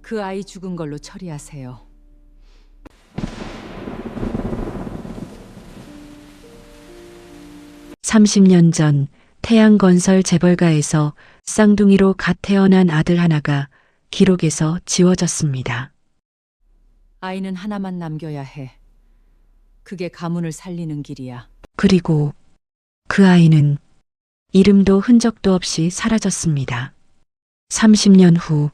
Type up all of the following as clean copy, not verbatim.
그 아이 죽은 걸로 처리하세요. (30년) 전 태양건설 재벌가에서 쌍둥이로 갓 태어난 아들 하나가 기록에서 지워졌습니다. 아이는 하나만 남겨야 해. 그게 가문을 살리는 길이야. 그리고 그 아이는 이름도 흔적도 없이 사라졌습니다. 30년 후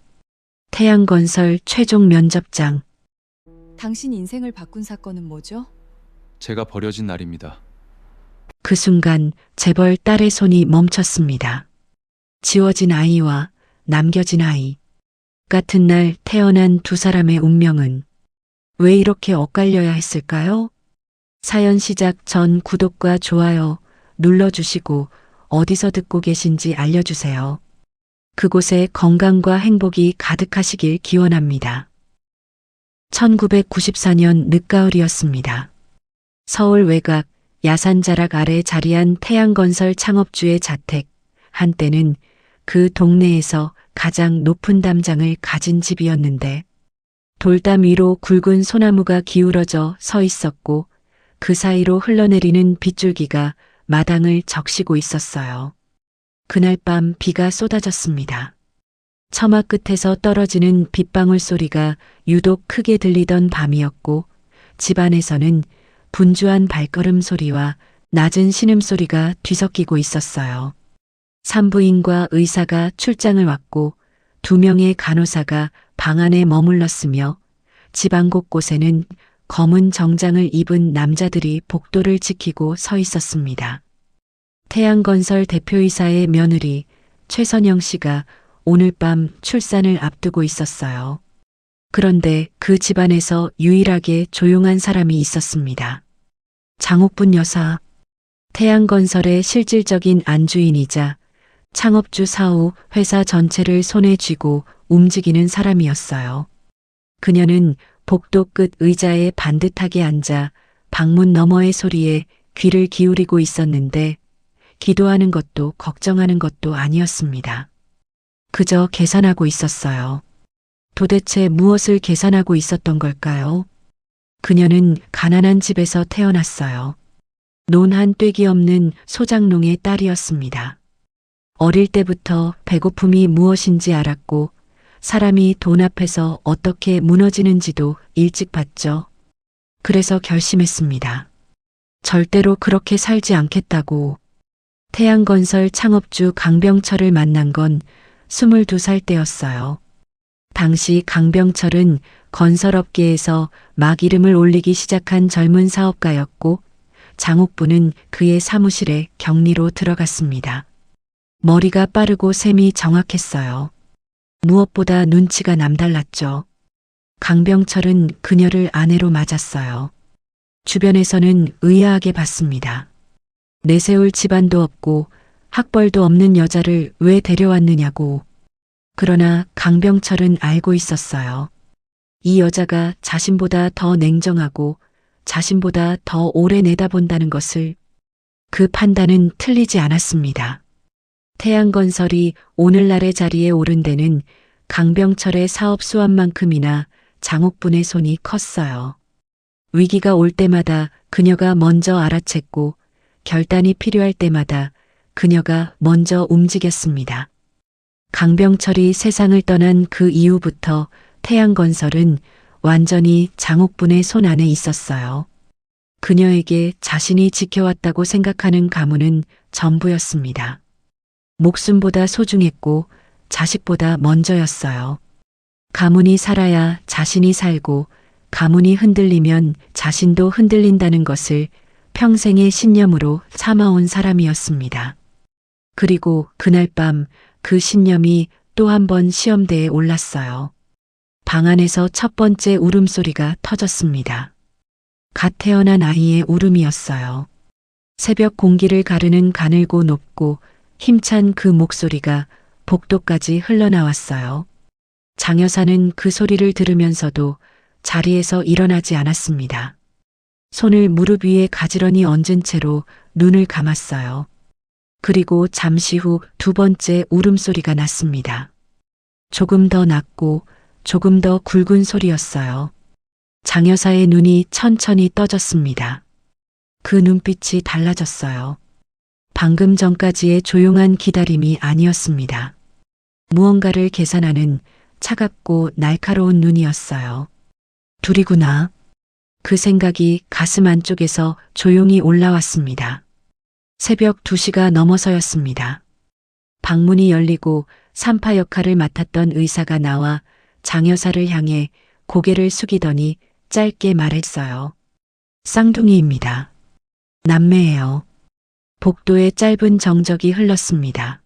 태양건설 최종 면접장. 당신 인생을 바꾼 사건은 뭐죠? 제가 버려진 날입니다. 그 순간 재벌 딸의 손이 멈췄습니다. 지워진 아이와 남겨진 아이. 같은 날 태어난 두 사람의 운명은 왜 이렇게 엇갈려야 했을까요? 사연 시작 전 구독과 좋아요 눌러주시고 어디서 듣고 계신지 알려주세요. 그곳에 건강과 행복이 가득하시길 기원합니다. 1994년 늦가을이었습니다. 서울 외곽 야산자락 아래 자리한 태양건설 창업주의 자택. 한때는 그 동네에서 가장 높은 담장을 가진 집이었는데 돌담 위로 굵은 소나무가 기울어져 서 있었고 그 사이로 흘러내리는 빗줄기가 마당을 적시고 있었어요. 그날 밤 비가 쏟아졌습니다. 처마 끝에서 떨어지는 빗방울 소리가 유독 크게 들리던 밤이었고 집안에서는 분주한 발걸음 소리와 낮은 신음소리가 뒤섞이고 있었어요. 산부인과 의사가 출장을 왔고 2명의 간호사가 방 안에 머물렀으며 집안 곳곳에는 검은 정장을 입은 남자들이 복도를 지키고 서 있었습니다. 태양건설 대표이사의 며느리 최선영 씨가 오늘 밤 출산을 앞두고 있었어요. 그런데 그 집안에서 유일하게 조용한 사람이 있었습니다. 장옥분 여사. 태양건설의 실질적인 안주인이자 창업주 사후 회사 전체를 손에 쥐고 움직이는 사람이었어요. 그녀는 복도 끝 의자에 반듯하게 앉아 방문 너머의 소리에 귀를 기울이고 있었는데 기도하는 것도 걱정하는 것도 아니었습니다. 그저 계산하고 있었어요. 도대체 무엇을 계산하고 있었던 걸까요? 그녀는 가난한 집에서 태어났어요. 논한 떼기 없는 소장농의 딸이었습니다. 어릴 때부터 배고픔이 무엇인지 알았고 사람이 돈 앞에서 어떻게 무너지는지도 일찍 봤죠. 그래서 결심했습니다. 절대로 그렇게 살지 않겠다고. 태양건설 창업주 강병철을 만난 건 22살 때였어요. 당시 강병철은 건설업계에서 막 이름을 올리기 시작한 젊은 사업가였고 장옥부는 그의 사무실에 격리로 들어갔습니다. 머리가 빠르고 셈이 정확했어요. 무엇보다 눈치가 남달랐죠. 강병철은 그녀를 아내로 맞았어요. 주변에서는 의아하게 봤습니다. 내세울 집안도 없고 학벌도 없는 여자를 왜 데려왔느냐고. 그러나 강병철은 알고 있었어요. 이 여자가 자신보다 더 냉정하고 자신보다 더 오래 내다본다는 것을. 그 판단은 틀리지 않았습니다. 태양건설이 오늘날의 자리에 오른 데는 강병철의 사업 수완만큼이나 장옥분의 손이 컸어요. 위기가 올 때마다 그녀가 먼저 알아챘고 결단이 필요할 때마다 그녀가 먼저 움직였습니다. 강병철이 세상을 떠난 그 이후부터 태양건설은 완전히 장옥분의 손 안에 있었어요. 그녀에게 자신이 지켜왔다고 생각하는 가문은 전부였습니다. 목숨보다 소중했고 자식보다 먼저였어요. 가문이 살아야 자신이 살고 가문이 흔들리면 자신도 흔들린다는 것을 평생의 신념으로 삼아온 사람이었습니다. 그리고 그날 밤 그 신념이 또 한 번 시험대에 올랐어요. 방 안에서 첫 번째 울음소리가 터졌습니다. 갓 태어난 아이의 울음이었어요. 새벽 공기를 가르는 가늘고 높고 힘찬 그 목소리가 복도까지 흘러나왔어요. 장 여사는 그 소리를 들으면서도 자리에서 일어나지 않았습니다. 손을 무릎 위에 가지런히 얹은 채로 눈을 감았어요. 그리고 잠시 후 두 번째 울음소리가 났습니다. 조금 더 낮고 조금 더 굵은 소리였어요. 장 여사의 눈이 천천히 떠졌습니다. 그 눈빛이 달라졌어요. 방금 전까지의 조용한 기다림이 아니었습니다. 무언가를 계산하는 차갑고 날카로운 눈이었어요. 둘이구나. 그 생각이 가슴 안쪽에서 조용히 올라왔습니다. 새벽 2시가 넘어서였습니다. 방문이 열리고 산파 역할을 맡았던 의사가 나와 장 여사를 향해 고개를 숙이더니 짧게 말했어요. 쌍둥이입니다. 남매예요. 복도에 짧은 정적이 흘렀습니다.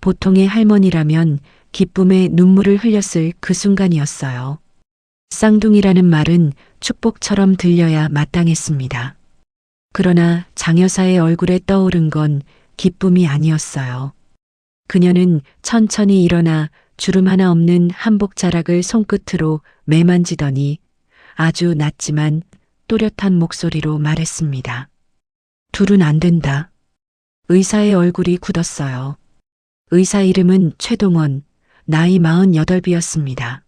보통의 할머니라면 기쁨에 눈물을 흘렸을 그 순간이었어요. 쌍둥이라는 말은 축복처럼 들려야 마땅했습니다. 그러나 장 여사의 얼굴에 떠오른 건 기쁨이 아니었어요. 그녀는 천천히 일어나 주름 하나 없는 한복 자락을 손끝으로 매만지더니 아주 낮지만 또렷한 목소리로 말했습니다. 둘은 안 된다. 의사의 얼굴이 굳었어요. 의사 이름은 최동원, 나이 48이었습니다.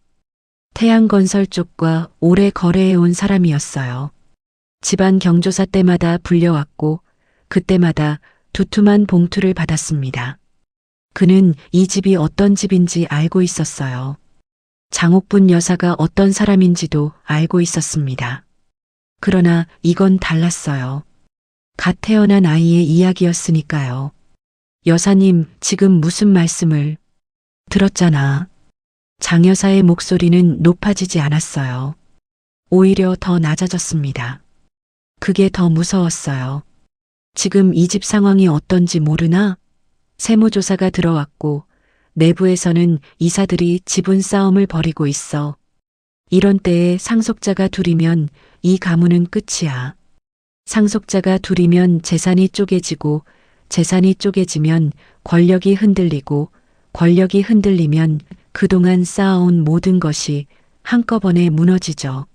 태양건설 쪽과 오래 거래해온 사람이었어요. 집안 경조사 때마다 불려왔고 그때마다 두툼한 봉투를 받았습니다. 그는 이 집이 어떤 집인지 알고 있었어요. 장옥분 여사가 어떤 사람인지도 알고 있었습니다. 그러나 이건 달랐어요. 갓 태어난 아이의 이야기였으니까요. 여사님, 지금 무슨 말씀을... 들었잖아. 장 여사의 목소리는 높아지지 않았어요. 오히려 더 낮아졌습니다. 그게 더 무서웠어요. 지금 이 집 상황이 어떤지 모르나? 세무조사가 들어왔고 내부에서는 이사들이 지분 싸움을 벌이고 있어. 이런 때에 상속자가 둘이면 이 가문은 끝이야. 상속자가 둘이면 재산이 쪼개지고 재산이 쪼개지면 권력이 흔들리고 권력이 흔들리면 그동안 쌓아온 모든 것이 한꺼번에 무너지죠.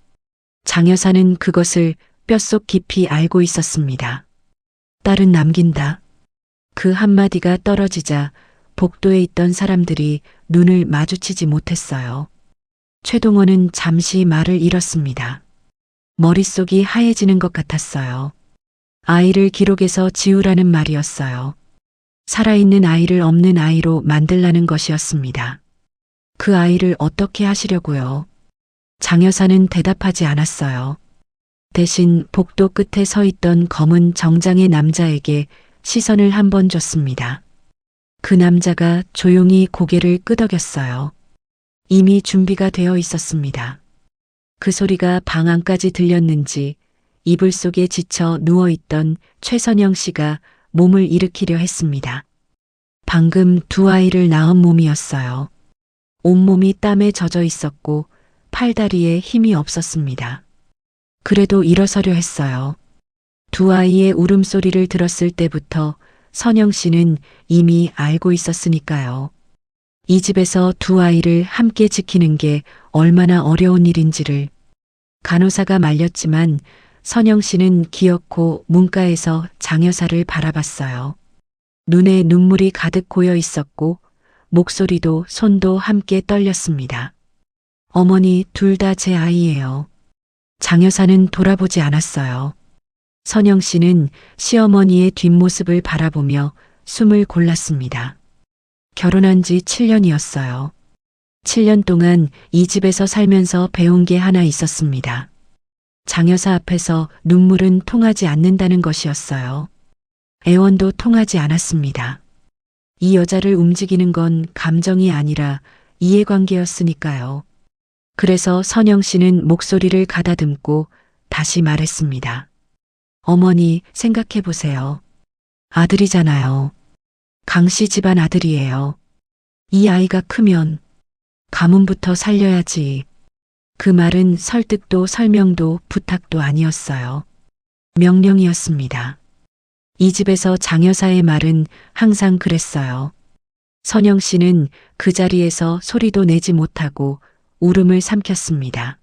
장 여사는 그것을 뼛속 깊이 알고 있었습니다. 딸은 남긴다. 그 한마디가 떨어지자 복도에 있던 사람들이 눈을 마주치지 못했어요. 최동원은 잠시 말을 잃었습니다. 머릿속이 하얘지는 것 같았어요. 아이를 기록에서 지우라는 말이었어요. 살아있는 아이를 없는 아이로 만들라는 것이었습니다. 그 아이를 어떻게 하시려고요? 장 여사는 대답하지 않았어요. 대신 복도 끝에 서 있던 검은 정장의 남자에게 시선을 한 번 줬습니다. 그 남자가 조용히 고개를 끄덕였어요. 이미 준비가 되어 있었습니다. 그 소리가 방 안까지 들렸는지 이불 속에 지쳐 누워있던 최선영 씨가 몸을 일으키려 했습니다. 방금 두 아이를 낳은 몸이었어요. 온몸이 땀에 젖어 있었고 팔다리에 힘이 없었습니다. 그래도 일어서려 했어요. 두 아이의 울음소리를 들었을 때부터 선영 씨는 이미 알고 있었으니까요. 이 집에서 두 아이를 함께 지키는 게 얼마나 어려운 일인지를. 간호사가 말렸지만 선영 씨는 기어코 문가에서 장 여사를 바라봤어요. 눈에 눈물이 가득 고여 있었고 목소리도 손도 함께 떨렸습니다. 어머니, 둘 다 제 아이예요. 장 여사는 돌아보지 않았어요. 선영 씨는 시어머니의 뒷모습을 바라보며 숨을 골랐습니다. 결혼한 지 7년이었어요. 7년 동안 이 집에서 살면서 배운 게 하나 있었습니다. 장 여사 앞에서 눈물은 통하지 않는다는 것이었어요. 애원도 통하지 않았습니다. 이 여자를 움직이는 건 감정이 아니라 이해관계였으니까요. 그래서 선영 씨는 목소리를 가다듬고 다시 말했습니다. 어머니, 생각해 보세요. 아들이잖아요. 강씨 집안 아들이에요. 이 아이가 크면 가문부터 살려야지. 그 말은 설득도 설명도 부탁도 아니었어요. 명령이었습니다. 이 집에서 장 여사의 말은 항상 그랬어요. 선영 씨는 그 자리에서 소리도 내지 못하고 울음을 삼켰습니다.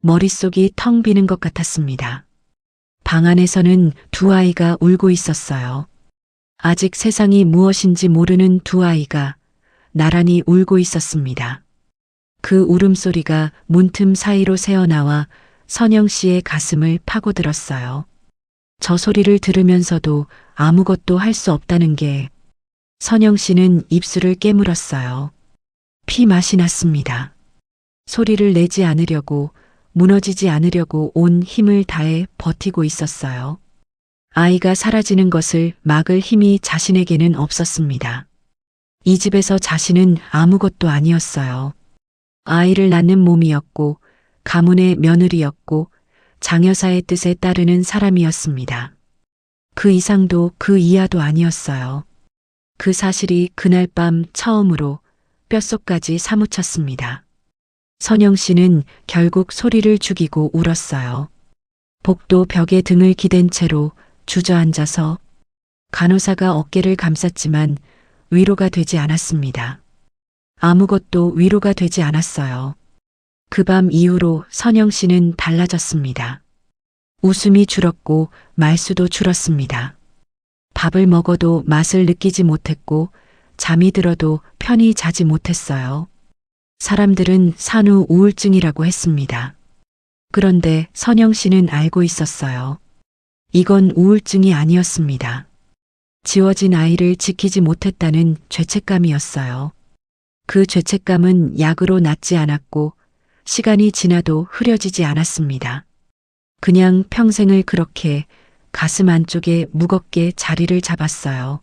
머릿속이 텅 비는 것 같았습니다. 방 안에서는 두 아이가 울고 있었어요. 아직 세상이 무엇인지 모르는 두 아이가 나란히 울고 있었습니다. 그 울음소리가 문틈 사이로 새어나와 선영 씨의 가슴을 파고들었어요. 저 소리를 들으면서도 아무것도 할 수 없다는 게 선영 씨는 입술을 깨물었어요. 피 맛이 났습니다. 소리를 내지 않으려고, 무너지지 않으려고 온 힘을 다해 버티고 있었어요. 아이가 사라지는 것을 막을 힘이 자신에게는 없었습니다. 이 집에서 자신은 아무것도 아니었어요. 아이를 낳는 몸이었고, 가문의 며느리였고, 장여사의 뜻에 따르는 사람이었습니다. 그 이상도 그 이하도 아니었어요. 그 사실이 그날 밤 처음으로 뼛속까지 사무쳤습니다. 선영 씨는 결국 소리를 죽이고 울었어요. 복도 벽에 등을 기댄 채로 주저앉아서 간호사가 어깨를 감쌌지만 위로가 되지 않았습니다. 아무것도 위로가 되지 않았어요. 그 밤 이후로 선영 씨는 달라졌습니다. 웃음이 줄었고 말수도 줄었습니다. 밥을 먹어도 맛을 느끼지 못했고 잠이 들어도 편히 자지 못했어요. 사람들은 산후 우울증이라고 했습니다. 그런데 선영 씨는 알고 있었어요. 이건 우울증이 아니었습니다. 지워진 아이를 지키지 못했다는 죄책감이었어요. 그 죄책감은 약으로 낫지 않았고 시간이 지나도 흐려지지 않았습니다. 그냥 평생을 그렇게 가슴 안쪽에 무겁게 자리를 잡았어요.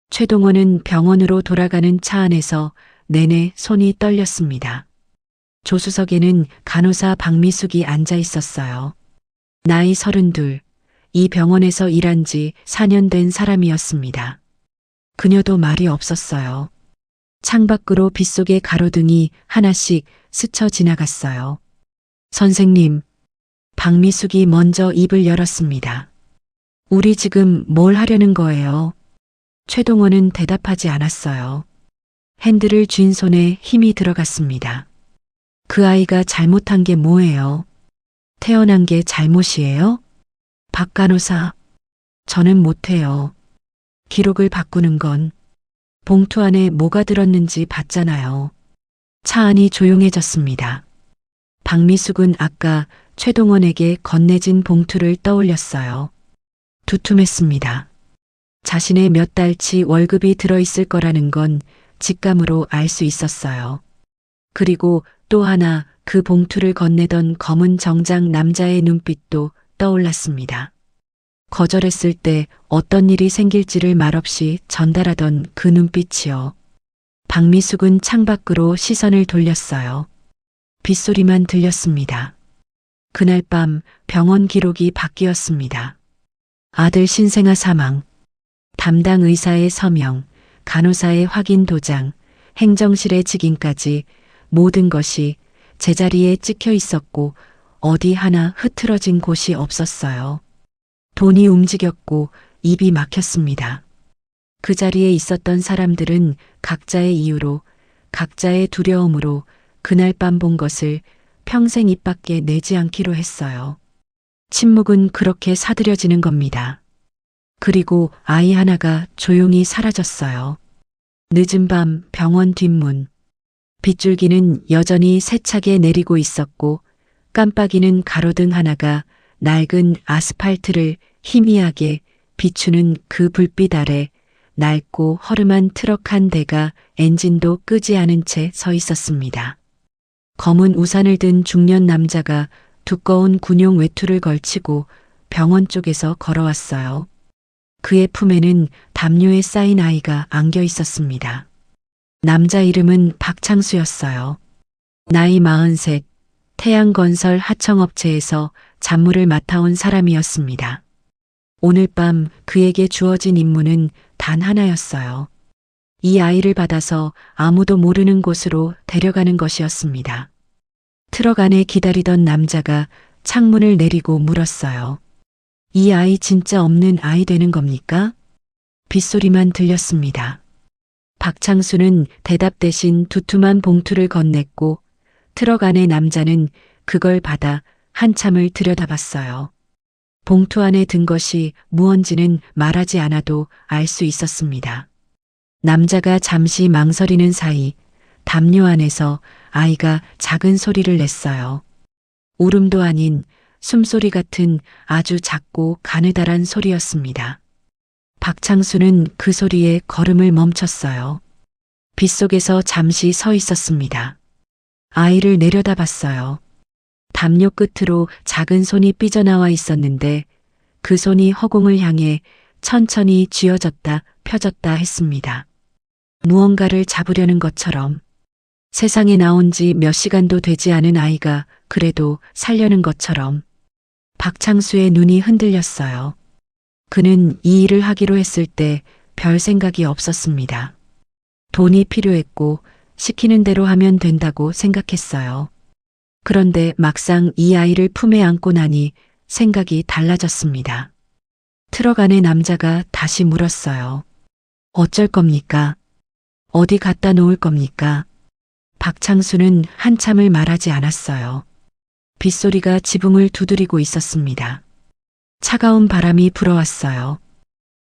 최동원은 병원으로 돌아가는 차 안에서 내내 손이 떨렸습니다. 조수석에는 간호사 박미숙이 앉아 있었어요. 나이 32, 이 병원에서 일한 지 4년 된 사람이었습니다. 그녀도 말이 없었어요. 창밖으로 빗속의 가로등이 하나씩 스쳐 지나갔어요. 선생님, 박미숙이 먼저 입을 열었습니다. 우리 지금 뭘 하려는 거예요? 최동원은 대답하지 않았어요. 핸들을 쥔 손에 힘이 들어갔습니다. 그 아이가 잘못한 게 뭐예요? 태어난 게 잘못이에요? 박 간호사, 저는 못해요. 기록을 바꾸는 건 봉투 안에 뭐가 들었는지 봤잖아요. 차 안이 조용해졌습니다. 박미숙은 아까 최동원에게 건네진 봉투를 떠올렸어요. 두툼했습니다. 자신의 몇 달치 월급이 들어있을 거라는 건 직감으로 알 수 있었어요. 그리고 또 하나 그 봉투를 건네던 검은 정장 남자의 눈빛도 떠올랐습니다. 거절했을 때 어떤 일이 생길지를 말없이 전달하던 그 눈빛이요. 박미숙은 창밖으로 시선을 돌렸어요. 빗소리만 들렸습니다. 그날 밤 병원 기록이 바뀌었습니다. 아들 신생아 사망, 담당 의사의 서명, 간호사의 확인 도장, 행정실의 직인까지 모든 것이 제자리에 찍혀 있었고 어디 하나 흐트러진 곳이 없었어요. 돈이 움직였고 입이 막혔습니다. 그 자리에 있었던 사람들은 각자의 이유로, 각자의 두려움으로 그날 밤 본 것을 평생 입 밖에 내지 않기로 했어요. 침묵은 그렇게 사들여지는 겁니다. 그리고 아이 하나가 조용히 사라졌어요. 늦은 밤 병원 뒷문. 빗줄기는 여전히 세차게 내리고 있었고 깜빡이는 가로등 하나가 낡은 아스팔트를 희미하게 비추는 그 불빛 아래 낡고 허름한 트럭 한 대가 엔진도 끄지 않은 채 서 있었습니다. 검은 우산을 든 중년 남자가 두꺼운 군용 외투를 걸치고 병원 쪽에서 걸어왔어요. 그의 품에는 담요에 쌓인 아이가 안겨 있었습니다. 남자 이름은 박창수였어요. 나이 43, 태양건설 하청업체에서 잡무를 맡아온 사람이었습니다. 오늘 밤 그에게 주어진 임무는 단 하나였어요. 이 아이를 받아서 아무도 모르는 곳으로 데려가는 것이었습니다. 트럭 안에 기다리던 남자가 창문을 내리고 물었어요. 이 아이 진짜 없는 아이 되는 겁니까? 빗소리만 들렸습니다. 박창수는 대답 대신 두툼한 봉투를 건넸고 트럭 안의 남자는 그걸 받아 한참을 들여다봤어요. 봉투 안에 든 것이 무언지는 말하지 않아도 알 수 있었습니다. 남자가 잠시 망설이는 사이 담요 안에서 아이가 작은 소리를 냈어요. 울음도 아닌 숨소리 같은 아주 작고 가느다란 소리였습니다. 박창수는 그 소리에 걸음을 멈췄어요. 빗속에서 잠시 서 있었습니다. 아이를 내려다봤어요. 담요 끝으로 작은 손이 삐져나와 있었는데 그 손이 허공을 향해 천천히 쥐어졌다 펴졌다 했습니다. 무언가를 잡으려는 것처럼. 세상에 나온 지 몇 시간도 되지 않은 아이가 그래도 살려는 것처럼. 박창수의 눈이 흔들렸어요. 그는 이 일을 하기로 했을 때 별 생각이 없었습니다. 돈이 필요했고 시키는 대로 하면 된다고 생각했어요. 그런데 막상 이 아이를 품에 안고 나니 생각이 달라졌습니다. 트럭 안의 남자가 다시 물었어요. 어쩔 겁니까? 어디 갖다 놓을 겁니까? 박창수는 한참을 말하지 않았어요. 빗소리가 지붕을 두드리고 있었습니다. 차가운 바람이 불어왔어요.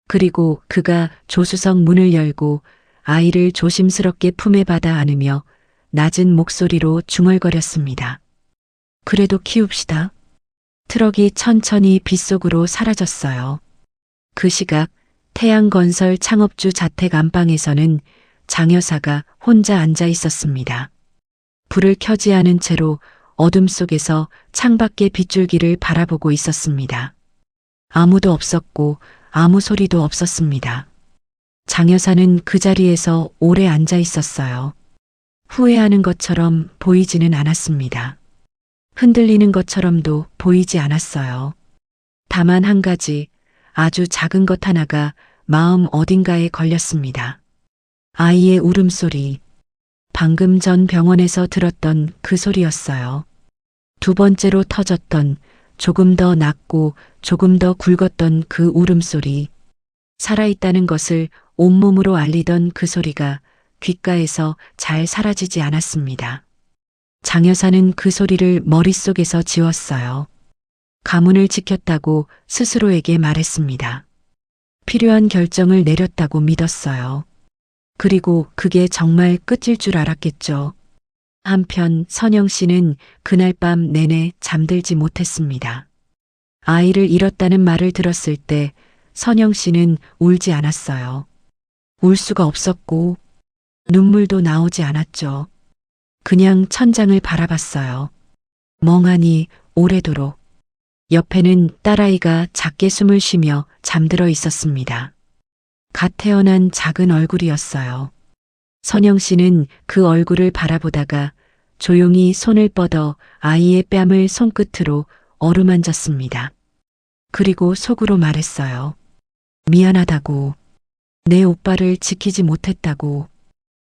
그리고 그가 조수석 문을 열고 아이를 조심스럽게 품에 받아 안으며 낮은 목소리로 중얼거렸습니다. 그래도 키웁시다. 트럭이 천천히 빗속으로 사라졌어요. 그 시각 태양건설 창업주 자택 안방에서는 장 여사가 혼자 앉아 있었습니다. 불을 켜지 않은 채로 어둠 속에서 창밖의 빗줄기를 바라보고 있었습니다. 아무도 없었고 아무 소리도 없었습니다. 장 여사는 그 자리에서 오래 앉아 있었어요. 후회하는 것처럼 보이지는 않았습니다. 흔들리는 것처럼도 보이지 않았어요. 다만 한 가지 아주 작은 것 하나가 마음 어딘가에 걸렸습니다. 아이의 울음소리. 방금 전 병원에서 들었던 그 소리였어요. 두 번째로 터졌던 조금 더 낮고 조금 더 굵었던 그 울음소리. 살아있다는 것을 온몸으로 알리던 그 소리가 귓가에서 잘 사라지지 않았습니다. 장 여사는 그 소리를 머릿속에서 지웠어요. 가문을 지켰다고 스스로에게 말했습니다. 필요한 결정을 내렸다고 믿었어요. 그리고 그게 정말 끝일 줄 알았겠죠. 한편 선영 씨는 그날 밤 내내 잠들지 못했습니다. 아이를 잃었다는 말을 들었을 때 선영 씨는 울지 않았어요. 울 수가 없었고 눈물도 나오지 않았죠. 그냥 천장을 바라봤어요. 멍하니 오래도록. 옆에는 딸아이가 작게 숨을 쉬며 잠들어 있었습니다. 갓 태어난 작은 얼굴이었어요. 선영 씨는 그 얼굴을 바라보다가 조용히 손을 뻗어 아이의 뺨을 손끝으로 어루만졌습니다. 그리고 속으로 말했어요. 미안하다고. 내 오빠를 지키지 못했다고.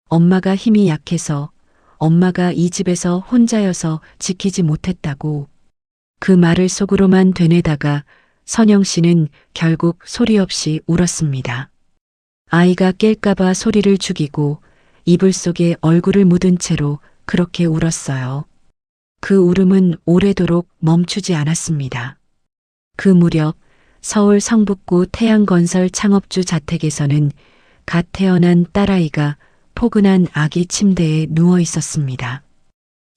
엄마가 힘이 약해서, 엄마가 이 집에서 혼자여서 지키지 못했다고. 그 말을 속으로만 되뇌다가 선영 씨는 결국 소리 없이 울었습니다. 아이가 깰까봐 소리를 죽이고 이불 속에 얼굴을 묻은 채로 그렇게 울었어요. 그 울음은 오래도록 멈추지 않았습니다. 그 무렵 서울 성북구 태양건설 창업주 자택에서는 갓 태어난 딸아이가 포근한 아기 침대에 누워 있었습니다.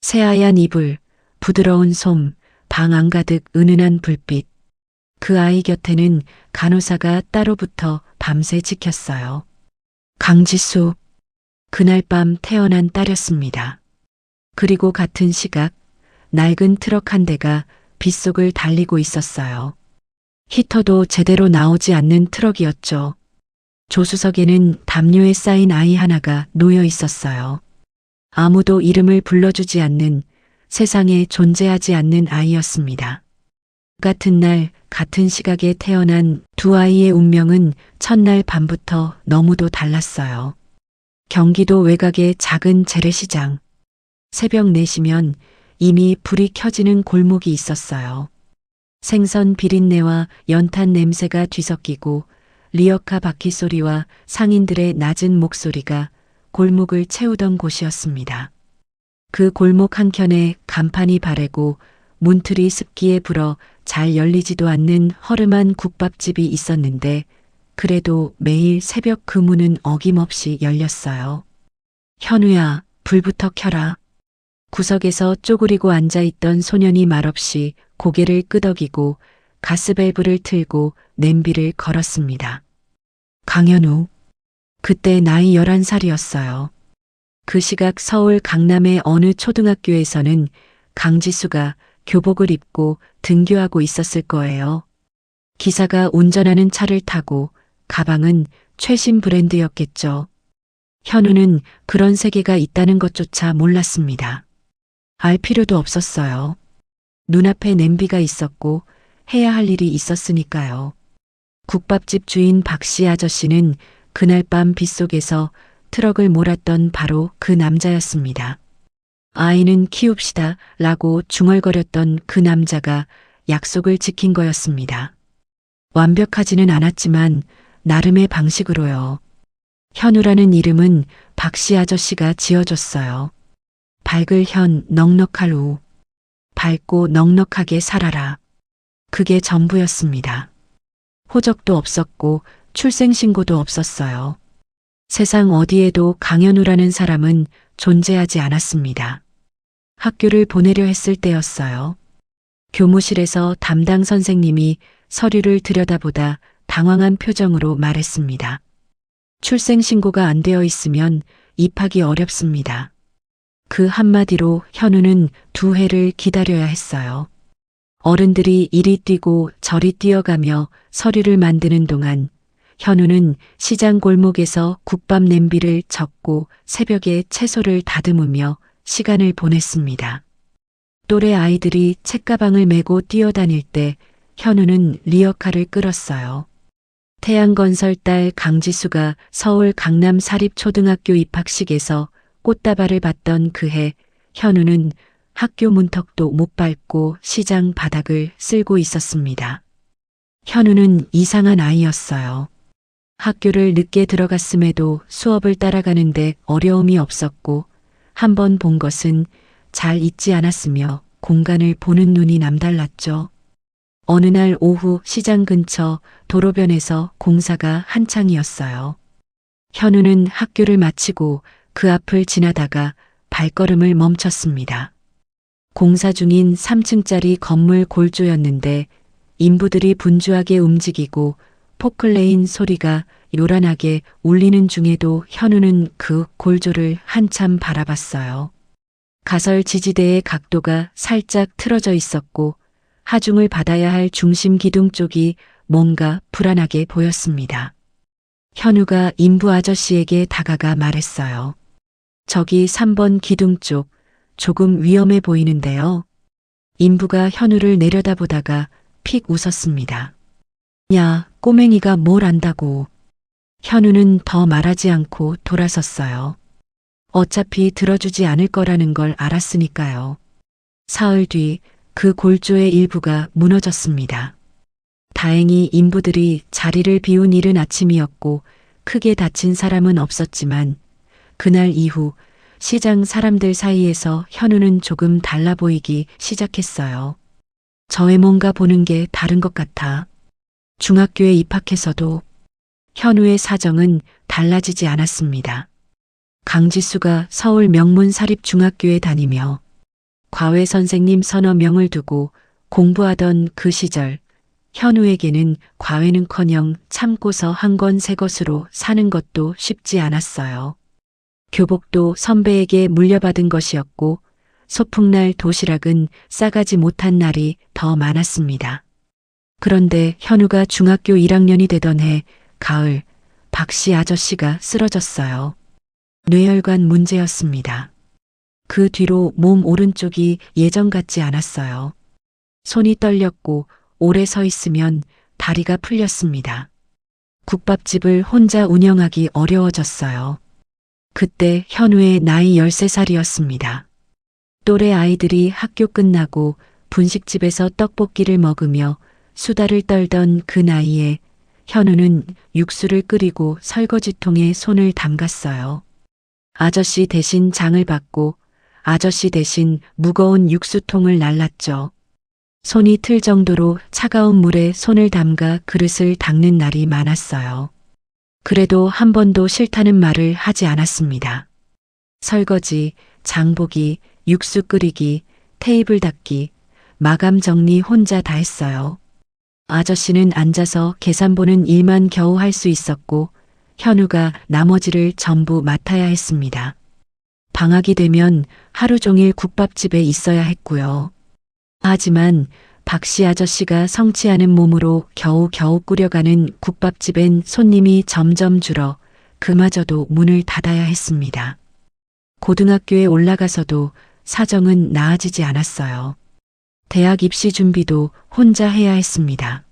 새하얀 이불, 부드러운 솜, 방 안가득 은은한 불빛. 그 아이 곁에는 간호사가 따로 붙어 밤새 지켰어요. 강지수, 그날 밤 태어난 딸이었습니다. 그리고 같은 시각 낡은 트럭 한 대가 빗속을 달리고 있었어요. 히터도 제대로 나오지 않는 트럭이었죠. 조수석에는 담요에 쌓인 아이 하나가 놓여 있었어요. 아무도 이름을 불러주지 않는, 세상에 존재하지 않는 아이였습니다. 같은 날 같은 시각에 태어난 두 아이의 운명은 첫날 밤부터 너무도 달랐어요. 경기도 외곽의 작은 재래시장. 새벽 4시면 이미 불이 켜지는 골목이 있었어요. 생선 비린내와 연탄 냄새가 뒤섞이고 리어카 바퀴 소리와 상인들의 낮은 목소리가 골목을 채우던 곳이었습니다. 그 골목 한켠에 간판이 바래고 문틀이 습기에 불어 잘 열리지도 않는 허름한 국밥집이 있었는데 그래도 매일 새벽 그 문은 어김없이 열렸어요. 현우야, 불부터 켜라. 구석에서 쪼그리고 앉아있던 소년이 말없이 고개를 끄덕이고 가스밸브를 틀고 냄비를 걸었습니다. 강현우. 그때 나이 11살이었어요. 그 시각 서울 강남의 어느 초등학교에서는 강지수가 교복을 입고 등교하고 있었을 거예요. 기사가 운전하는 차를 타고 가방은 최신 브랜드였겠죠. 현우는 그런 세계가 있다는 것조차 몰랐습니다. 알 필요도 없었어요. 눈앞에 냄비가 있었고 해야 할 일이 있었으니까요. 국밥집 주인 박씨 아저씨는 그날 밤 빗속에서 트럭을 몰았던 바로 그 남자였습니다. 아이는 키웁시다 라고 중얼거렸던 그 남자가 약속을 지킨 거였습니다. 완벽하지는 않았지만 나름의 방식으로요. 현우라는 이름은 박씨 아저씨가 지어줬어요. 밝을 현, 넉넉할 우. 밝고 넉넉하게 살아라. 그게 전부였습니다. 호적도 없었고 출생신고도 없었어요. 세상 어디에도 강현우라는 사람은 존재하지 않았습니다. 학교를 보내려 했을 때였어요. 교무실에서 담당 선생님이 서류를 들여다보다 당황한 표정으로 말했습니다. 출생신고가 안 되어 있으면 입학이 어렵습니다. 그 한마디로 현우는 2해를 기다려야 했어요. 어른들이 이리 뛰고 저리 뛰어가며 서류를 만드는 동안 현우는 시장 골목에서 국밥 냄비를 젓고 새벽에 채소를 다듬으며 시간을 보냈습니다. 또래 아이들이 책가방을 메고 뛰어다닐 때 현우는 리어카를 끌었어요. 태양건설 딸 강지수가 서울 강남 사립초등학교 입학식에서 꽃다발을 받던 그해 현우는 학교 문턱도 못 밟고 시장 바닥을 쓸고 있었습니다. 현우는 이상한 아이였어요. 학교를 늦게 들어갔음에도 수업을 따라가는데 어려움이 없었고 한 번 본 것은 잘 잊지 않았으며 공간을 보는 눈이 남달랐죠. 어느 날 오후 시장 근처 도로변에서 공사가 한창이었어요. 현우는 학교를 마치고 그 앞을 지나다가 발걸음을 멈췄습니다. 공사 중인 3층짜리 건물 골조였는데 인부들이 분주하게 움직이고 포클레인 소리가 요란하게 울리는 중에도 현우는 그 골조를 한참 바라봤어요. 가설 지지대의 각도가 살짝 틀어져 있었고 하중을 받아야 할 중심 기둥 쪽이 뭔가 불안하게 보였습니다. 현우가 인부 아저씨에게 다가가 말했어요. 저기 3번 기둥 쪽 조금 위험해 보이는데요. 인부가 현우를 내려다보다가 픽 웃었습니다. 야, 꼬맹이가 뭘 안다고. 현우는 더 말하지 않고 돌아섰어요. 어차피 들어주지 않을 거라는 걸 알았으니까요. 사흘 뒤 그 골조의 일부가 무너졌습니다. 다행히 인부들이 자리를 비운 이른 아침이었고 크게 다친 사람은 없었지만 그날 이후 시장 사람들 사이에서 현우는 조금 달라 보이기 시작했어요. 저의 뭔가 보는 게 다른 것 같아. 중학교에 입학해서도 현우의 사정은 달라지지 않았습니다. 강지수가 서울 명문 사립중학교에 다니며 과외 선생님 서너 명을 두고 공부하던 그 시절 현우에게는 과외는커녕 참고서 한 권 새 것으로 사는 것도 쉽지 않았어요. 교복도 선배에게 물려받은 것이었고 소풍날 도시락은 싸가지 못한 날이 더 많았습니다. 그런데 현우가 중학교 1학년이 되던 해 가을 박씨 아저씨가 쓰러졌어요. 뇌혈관 문제였습니다. 그 뒤로 몸 오른쪽이 예전 같지 않았어요. 손이 떨렸고 오래 서 있으면 다리가 풀렸습니다. 국밥집을 혼자 운영하기 어려워졌어요. 그때 현우의 나이 13살이었습니다. 또래 아이들이 학교 끝나고 분식집에서 떡볶이를 먹으며 수다를 떨던 그 나이에 현우는 육수를 끓이고 설거지통에 손을 담갔어요. 아저씨 대신 장을 받고 아저씨 대신 무거운 육수통을 날랐죠. 손이 틀 정도로 차가운 물에 손을 담가 그릇을 닦는 날이 많았어요. 그래도 한 번도 싫다는 말을 하지 않았습니다. 설거지, 장보기, 육수 끓이기, 테이블 닦기, 마감 정리 혼자 다 했어요. 아저씨는 앉아서 계산 보는 일만 겨우 할 수 있었고 현우가 나머지를 전부 맡아야 했습니다. 방학이 되면 하루 종일 국밥집에 있어야 했고요. 하지만 박씨 아저씨가 성치 않은 몸으로 겨우겨우 꾸려가는 국밥집엔 손님이 점점 줄어 그마저도 문을 닫아야 했습니다. 고등학교에 올라가서도 사정은 나아지지 않았어요. 대학 입시 준비도 혼자 해야 했습니다.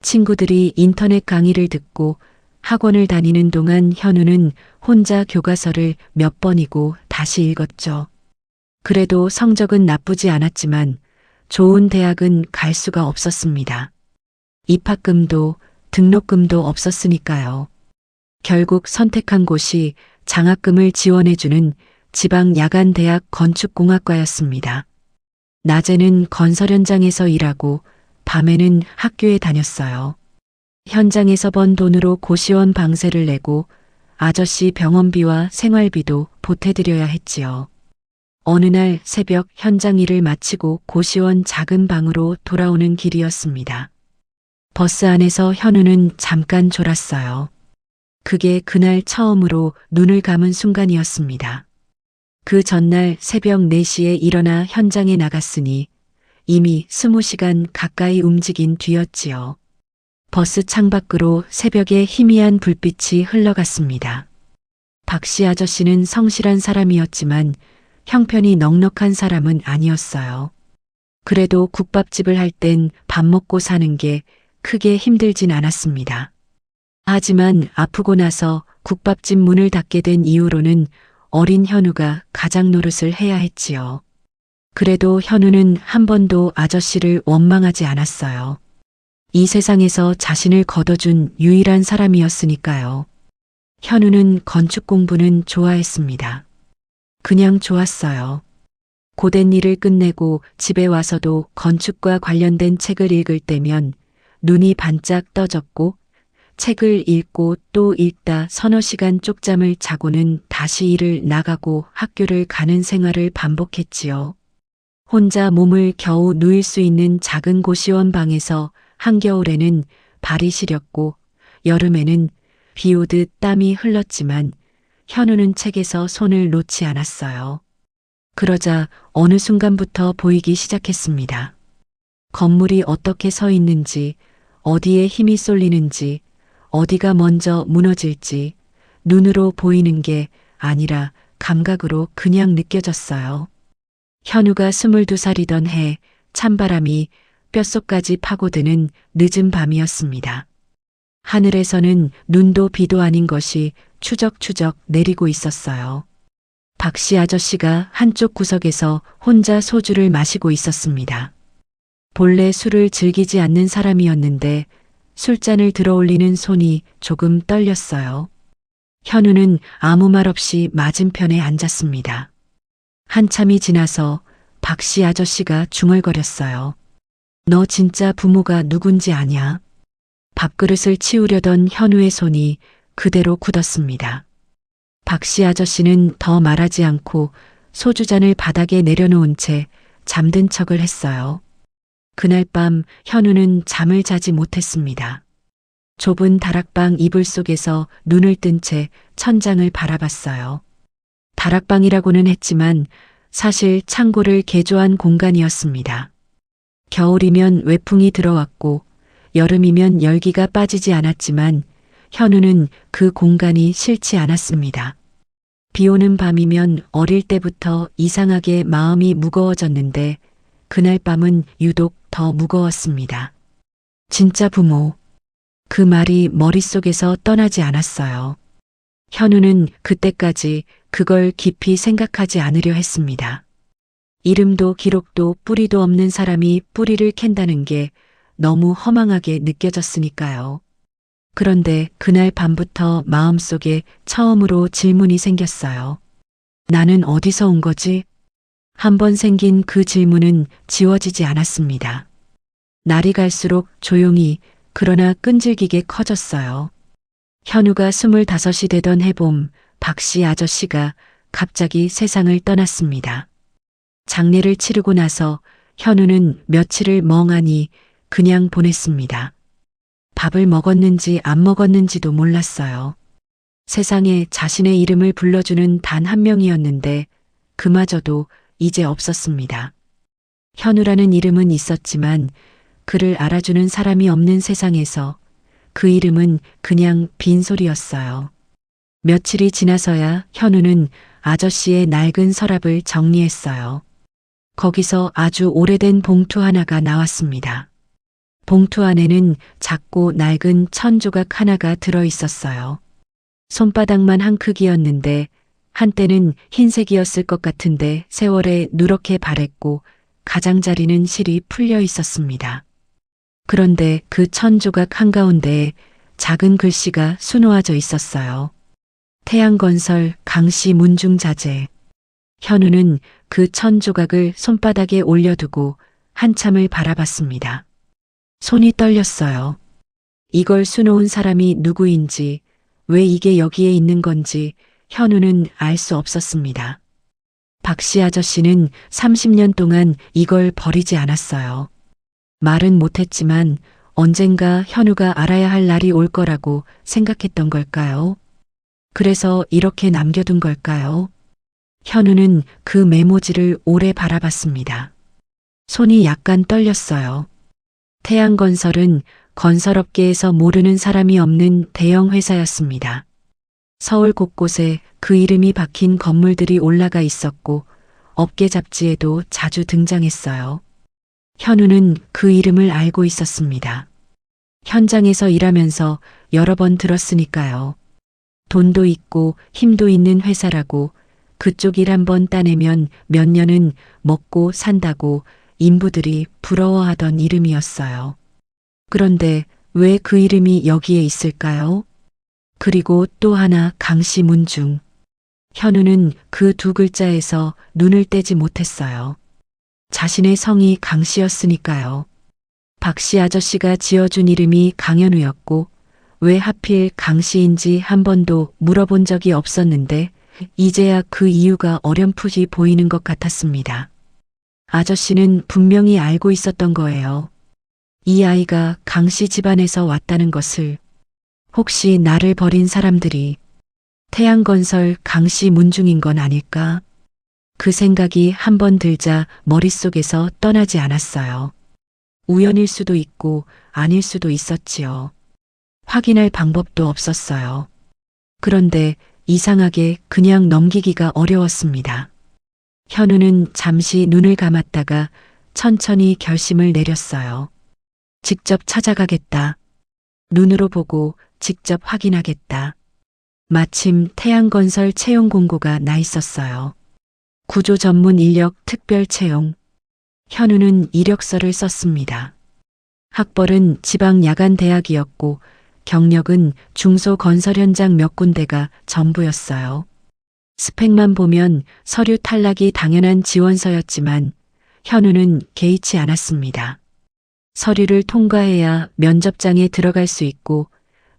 친구들이 인터넷 강의를 듣고 학원을 다니는 동안 현우는 혼자 교과서를 몇 번이고 다시 읽었죠. 그래도 성적은 나쁘지 않았지만 좋은 대학은 갈 수가 없었습니다. 입학금도 등록금도 없었으니까요. 결국 선택한 곳이 장학금을 지원해주는 지방 야간대학 건축공학과였습니다. 낮에는 건설 현장에서 일하고 밤에는 학교에 다녔어요. 현장에서 번 돈으로 고시원 방세를 내고 아저씨 병원비와 생활비도 보태드려야 했지요. 어느 날 새벽 현장 일을 마치고 고시원 작은 방으로 돌아오는 길이었습니다. 버스 안에서 현우는 잠깐 졸았어요. 그게 그날 처음으로 눈을 감은 순간이었습니다. 그 전날 새벽 4시에 일어나 현장에 나갔으니 이미 20시간 가까이 움직인 뒤였지요. 버스 창밖으로 새벽에 희미한 불빛이 흘러갔습니다. 박씨 아저씨는 성실한 사람이었지만 형편이 넉넉한 사람은 아니었어요. 그래도 국밥집을 할 땐 밥 먹고 사는 게 크게 힘들진 않았습니다. 하지만 아프고 나서 국밥집 문을 닫게 된 이후로는 어린 현우가 가장 노릇을 해야 했지요. 그래도 현우는 한 번도 아저씨를 원망하지 않았어요. 이 세상에서 자신을 거둬준 유일한 사람이었으니까요. 현우는 건축 공부는 좋아했습니다. 그냥 좋았어요. 고된 일을 끝내고 집에 와서도 건축과 관련된 책을 읽을 때면 눈이 반짝 떠졌고 책을 읽고 또 읽다 서너 시간 쪽잠을 자고는 다시 일을 나가고 학교를 가는 생활을 반복했지요. 혼자 몸을 겨우 누일 수 있는 작은 고시원 방에서 한겨울에는 발이 시렸고 여름에는 비 오듯 땀이 흘렀지만 현우는 책에서 손을 놓지 않았어요. 그러자 어느 순간부터 보이기 시작했습니다. 건물이 어떻게 서 있는지, 어디에 힘이 쏠리는지, 어디가 먼저 무너질지 눈으로 보이는 게 아니라 감각으로 그냥 느껴졌어요. 현우가 22살이던 해 찬바람이 뼛속까지 파고드는 늦은 밤이었습니다. 하늘에서는 눈도 비도 아닌 것이 추적추적 내리고 있었어요. 박씨 아저씨가 한쪽 구석에서 혼자 소주를 마시고 있었습니다. 본래 술을 즐기지 않는 사람이었는데 술잔을 들어올리는 손이 조금 떨렸어요. 현우는 아무 말 없이 맞은편에 앉았습니다. 한참이 지나서 박씨 아저씨가 중얼거렸어요. 너 진짜 부모가 누군지 아냐? 밥그릇을 치우려던 현우의 손이 그대로 굳었습니다. 박씨 아저씨는 더 말하지 않고 소주잔을 바닥에 내려놓은 채 잠든 척을 했어요. 그날 밤 현우는 잠을 자지 못했습니다. 좁은 다락방 이불 속에서 눈을 뜬 채 천장을 바라봤어요. 다락방이라고는 했지만 사실 창고를 개조한 공간이었습니다. 겨울이면 외풍이 들어왔고 여름이면 열기가 빠지지 않았지만 현우는 그 공간이 싫지 않았습니다. 비 오는 밤이면 어릴 때부터 이상하게 마음이 무거워졌는데 그날 밤은 유독 더 무거웠습니다. 진짜 부모. 그 말이 머릿속에서 떠나지 않았어요. 현우는 그때까지 그걸 깊이 생각하지 않으려 했습니다. 이름도 기록도 뿌리도 없는 사람이 뿌리를 캔다는 게 너무 허망하게 느껴졌으니까요. 그런데 그날 밤부터 마음속에 처음으로 질문이 생겼어요. 나는 어디서 온 거지? 한번 생긴 그 질문은 지워지지 않았습니다. 날이 갈수록 조용히 그러나 끈질기게 커졌어요. 현우가 25이 되던 해봄 박씨 아저씨가 갑자기 세상을 떠났습니다. 장례를 치르고 나서 현우는 며칠을 멍하니 그냥 보냈습니다. 밥을 먹었는지 안 먹었는지도 몰랐어요. 세상에 자신의 이름을 불러주는 단 한 명이었는데 그마저도 이제 없었습니다. 현우라는 이름은 있었지만 그를 알아주는 사람이 없는 세상에서 그 이름은 그냥 빈소리였어요. 며칠이 지나서야 현우는 아저씨의 낡은 서랍을 정리했어요. 거기서 아주 오래된 봉투 하나가 나왔습니다. 봉투 안에는 작고 낡은 천조각 하나가 들어 있었어요. 손바닥만 한 크기였는데 한때는 흰색이었을 것 같은데 세월에 누렇게 바랬고 가장자리는 실이 풀려 있었습니다. 그런데 그 천조각 한가운데에 작은 글씨가 수놓아져 있었어요. 태양건설 강씨 문중자재. 현우는 그 천조각을 손바닥에 올려두고 한참을 바라봤습니다. 손이 떨렸어요. 이걸 수놓은 사람이 누구인지, 왜 이게 여기에 있는 건지 현우는 알 수 없었습니다. 박씨 아저씨는 30년 동안 이걸 버리지 않았어요. 말은 못했지만 언젠가 현우가 알아야 할 날이 올 거라고 생각했던 걸까요? 그래서 이렇게 남겨둔 걸까요? 현우는 그 메모지를 오래 바라봤습니다. 손이 약간 떨렸어요. 태양건설은 건설업계에서 모르는 사람이 없는 대형 회사였습니다. 서울 곳곳에 그 이름이 박힌 건물들이 올라가 있었고 업계 잡지에도 자주 등장했어요. 현우는 그 이름을 알고 있었습니다. 현장에서 일하면서 여러 번 들었으니까요. 돈도 있고 힘도 있는 회사라고, 그쪽 일 한번 따내면 몇 년은 먹고 산다고 인부들이 부러워하던 이름이었어요. 그런데 왜 그 이름이 여기에 있을까요? 그리고 또 하나 강씨 문중. 현우는 그 두 글자에서 눈을 떼지 못했어요. 자신의 성이 강씨였으니까요. 박씨 아저씨가 지어준 이름이 강현우였고 왜 하필 강씨인지 한 번도 물어본 적이 없었는데 이제야 그 이유가 어렴풋이 보이는 것 같았습니다. 아저씨는 분명히 알고 있었던 거예요. 이 아이가 강씨 집안에서 왔다는 것을. 혹시 나를 버린 사람들이 태양건설 강씨 문중인 건 아닐까? 그 생각이 한 번 들자 머릿속에서 떠나지 않았어요. 우연일 수도 있고 아닐 수도 있었지요. 확인할 방법도 없었어요. 그런데 이상하게 그냥 넘기기가 어려웠습니다. 현우는 잠시 눈을 감았다가 천천히 결심을 내렸어요. 직접 찾아가겠다. 눈으로 보고 직접 확인하겠다. 마침 태양건설 채용 공고가 나 있었어요. 구조 전문 인력 특별 채용. 현우는 이력서를 썼습니다. 학벌은 지방 야간 대학이었고 경력은 중소 건설 현장 몇 군데가 전부였어요. 스펙만 보면 서류 탈락이 당연한 지원서였지만 현우는 개의치 않았습니다. 서류를 통과해야 면접장에 들어갈 수 있고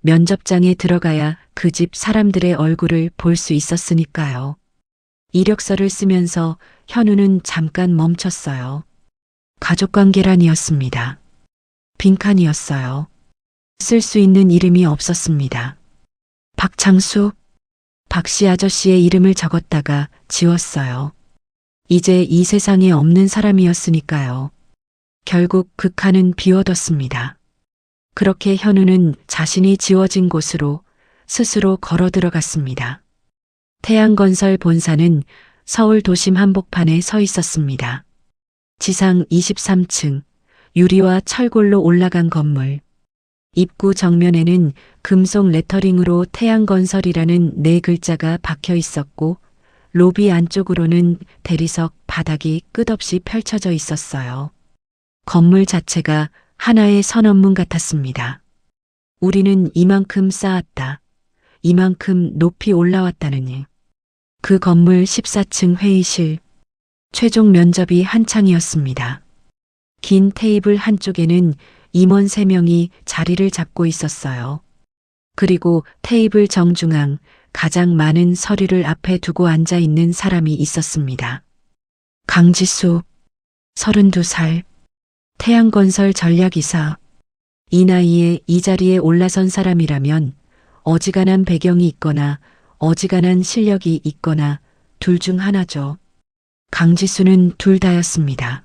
면접장에 들어가야 그 집 사람들의 얼굴을 볼 수 있었으니까요. 이력서를 쓰면서 현우는 잠깐 멈췄어요. 가족관계란이었습니다. 빈칸이었어요. 쓸 수 있는 이름이 없었습니다. 박창수? 박씨 아저씨의 이름을 적었다가 지웠어요. 이제 이 세상에 없는 사람이었으니까요. 결국 그 칸은 비워뒀습니다. 그렇게 현우는 자신이 지워진 곳으로 스스로 걸어 들어갔습니다. 태양건설 본사는 서울 도심 한복판에 서 있었습니다. 지상 23층, 유리와 철골로 올라간 건물. 입구 정면에는 금속 레터링으로 태양건설이라는 네 글자가 박혀 있었고 로비 안쪽으로는 대리석 바닥이 끝없이 펼쳐져 있었어요. 건물 자체가 하나의 선언문 같았습니다. 우리는 이만큼 쌓았다. 이만큼 높이 올라왔다느니. 그 건물 14층 회의실. 최종 면접이 한창이었습니다. 긴 테이블 한쪽에는 임원 3명이 자리를 잡고 있었어요. 그리고 테이블 정중앙 가장 많은 서류를 앞에 두고 앉아 있는 사람이 있었습니다. 강지수, 32살, 태양건설 전략이사. 이 나이에 이 자리에 올라선 사람이라면 어지간한 배경이 있거나 어지간한 실력이 있거나 둘 중 하나죠. 강지수는 둘 다였습니다.